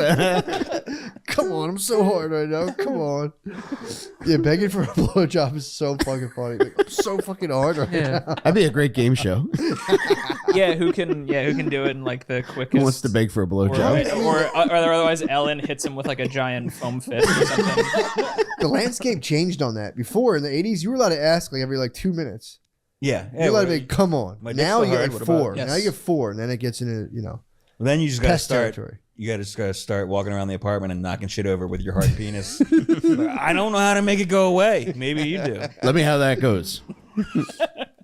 Come on, I'm so hard right now. Come on. Yeah, begging for a blowjob is so fucking funny. Like, I'm so fucking hard right now. That'd be a great game show. Who can do it in like the quickest? Who wants to beg for a blowjob? Or otherwise Ellen hits him with like a giant foam fist or something. The landscape changed on that. Before in the 80s, you were allowed to ask like every like 2 minutes. Yeah. You're allowed to be, come on. My dick's Now so you get hard, like what 4. about- Yes. Now you get 4, and then it gets into, Well, then you just got to pest start. territory. You got to start walking around the apartment and knocking shit over with your hard penis. I don't know how to make it go away. Maybe you do. Let me how that goes.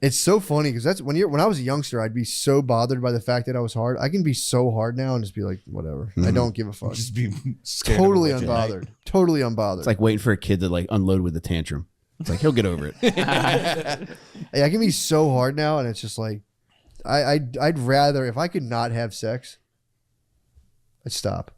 It's so funny because that's when I was a youngster, I'd be so bothered by the fact that I was hard. I can be so hard now and just be like, whatever. I don't give a fuck. Just be scared Totally of a witch at unbothered. Totally unbothered. It's like waiting for a kid to like unload with a tantrum. It's like he'll get over it. Hey, I can be so hard now, and it's just like I'd rather, if I could not have sex, I'd stop.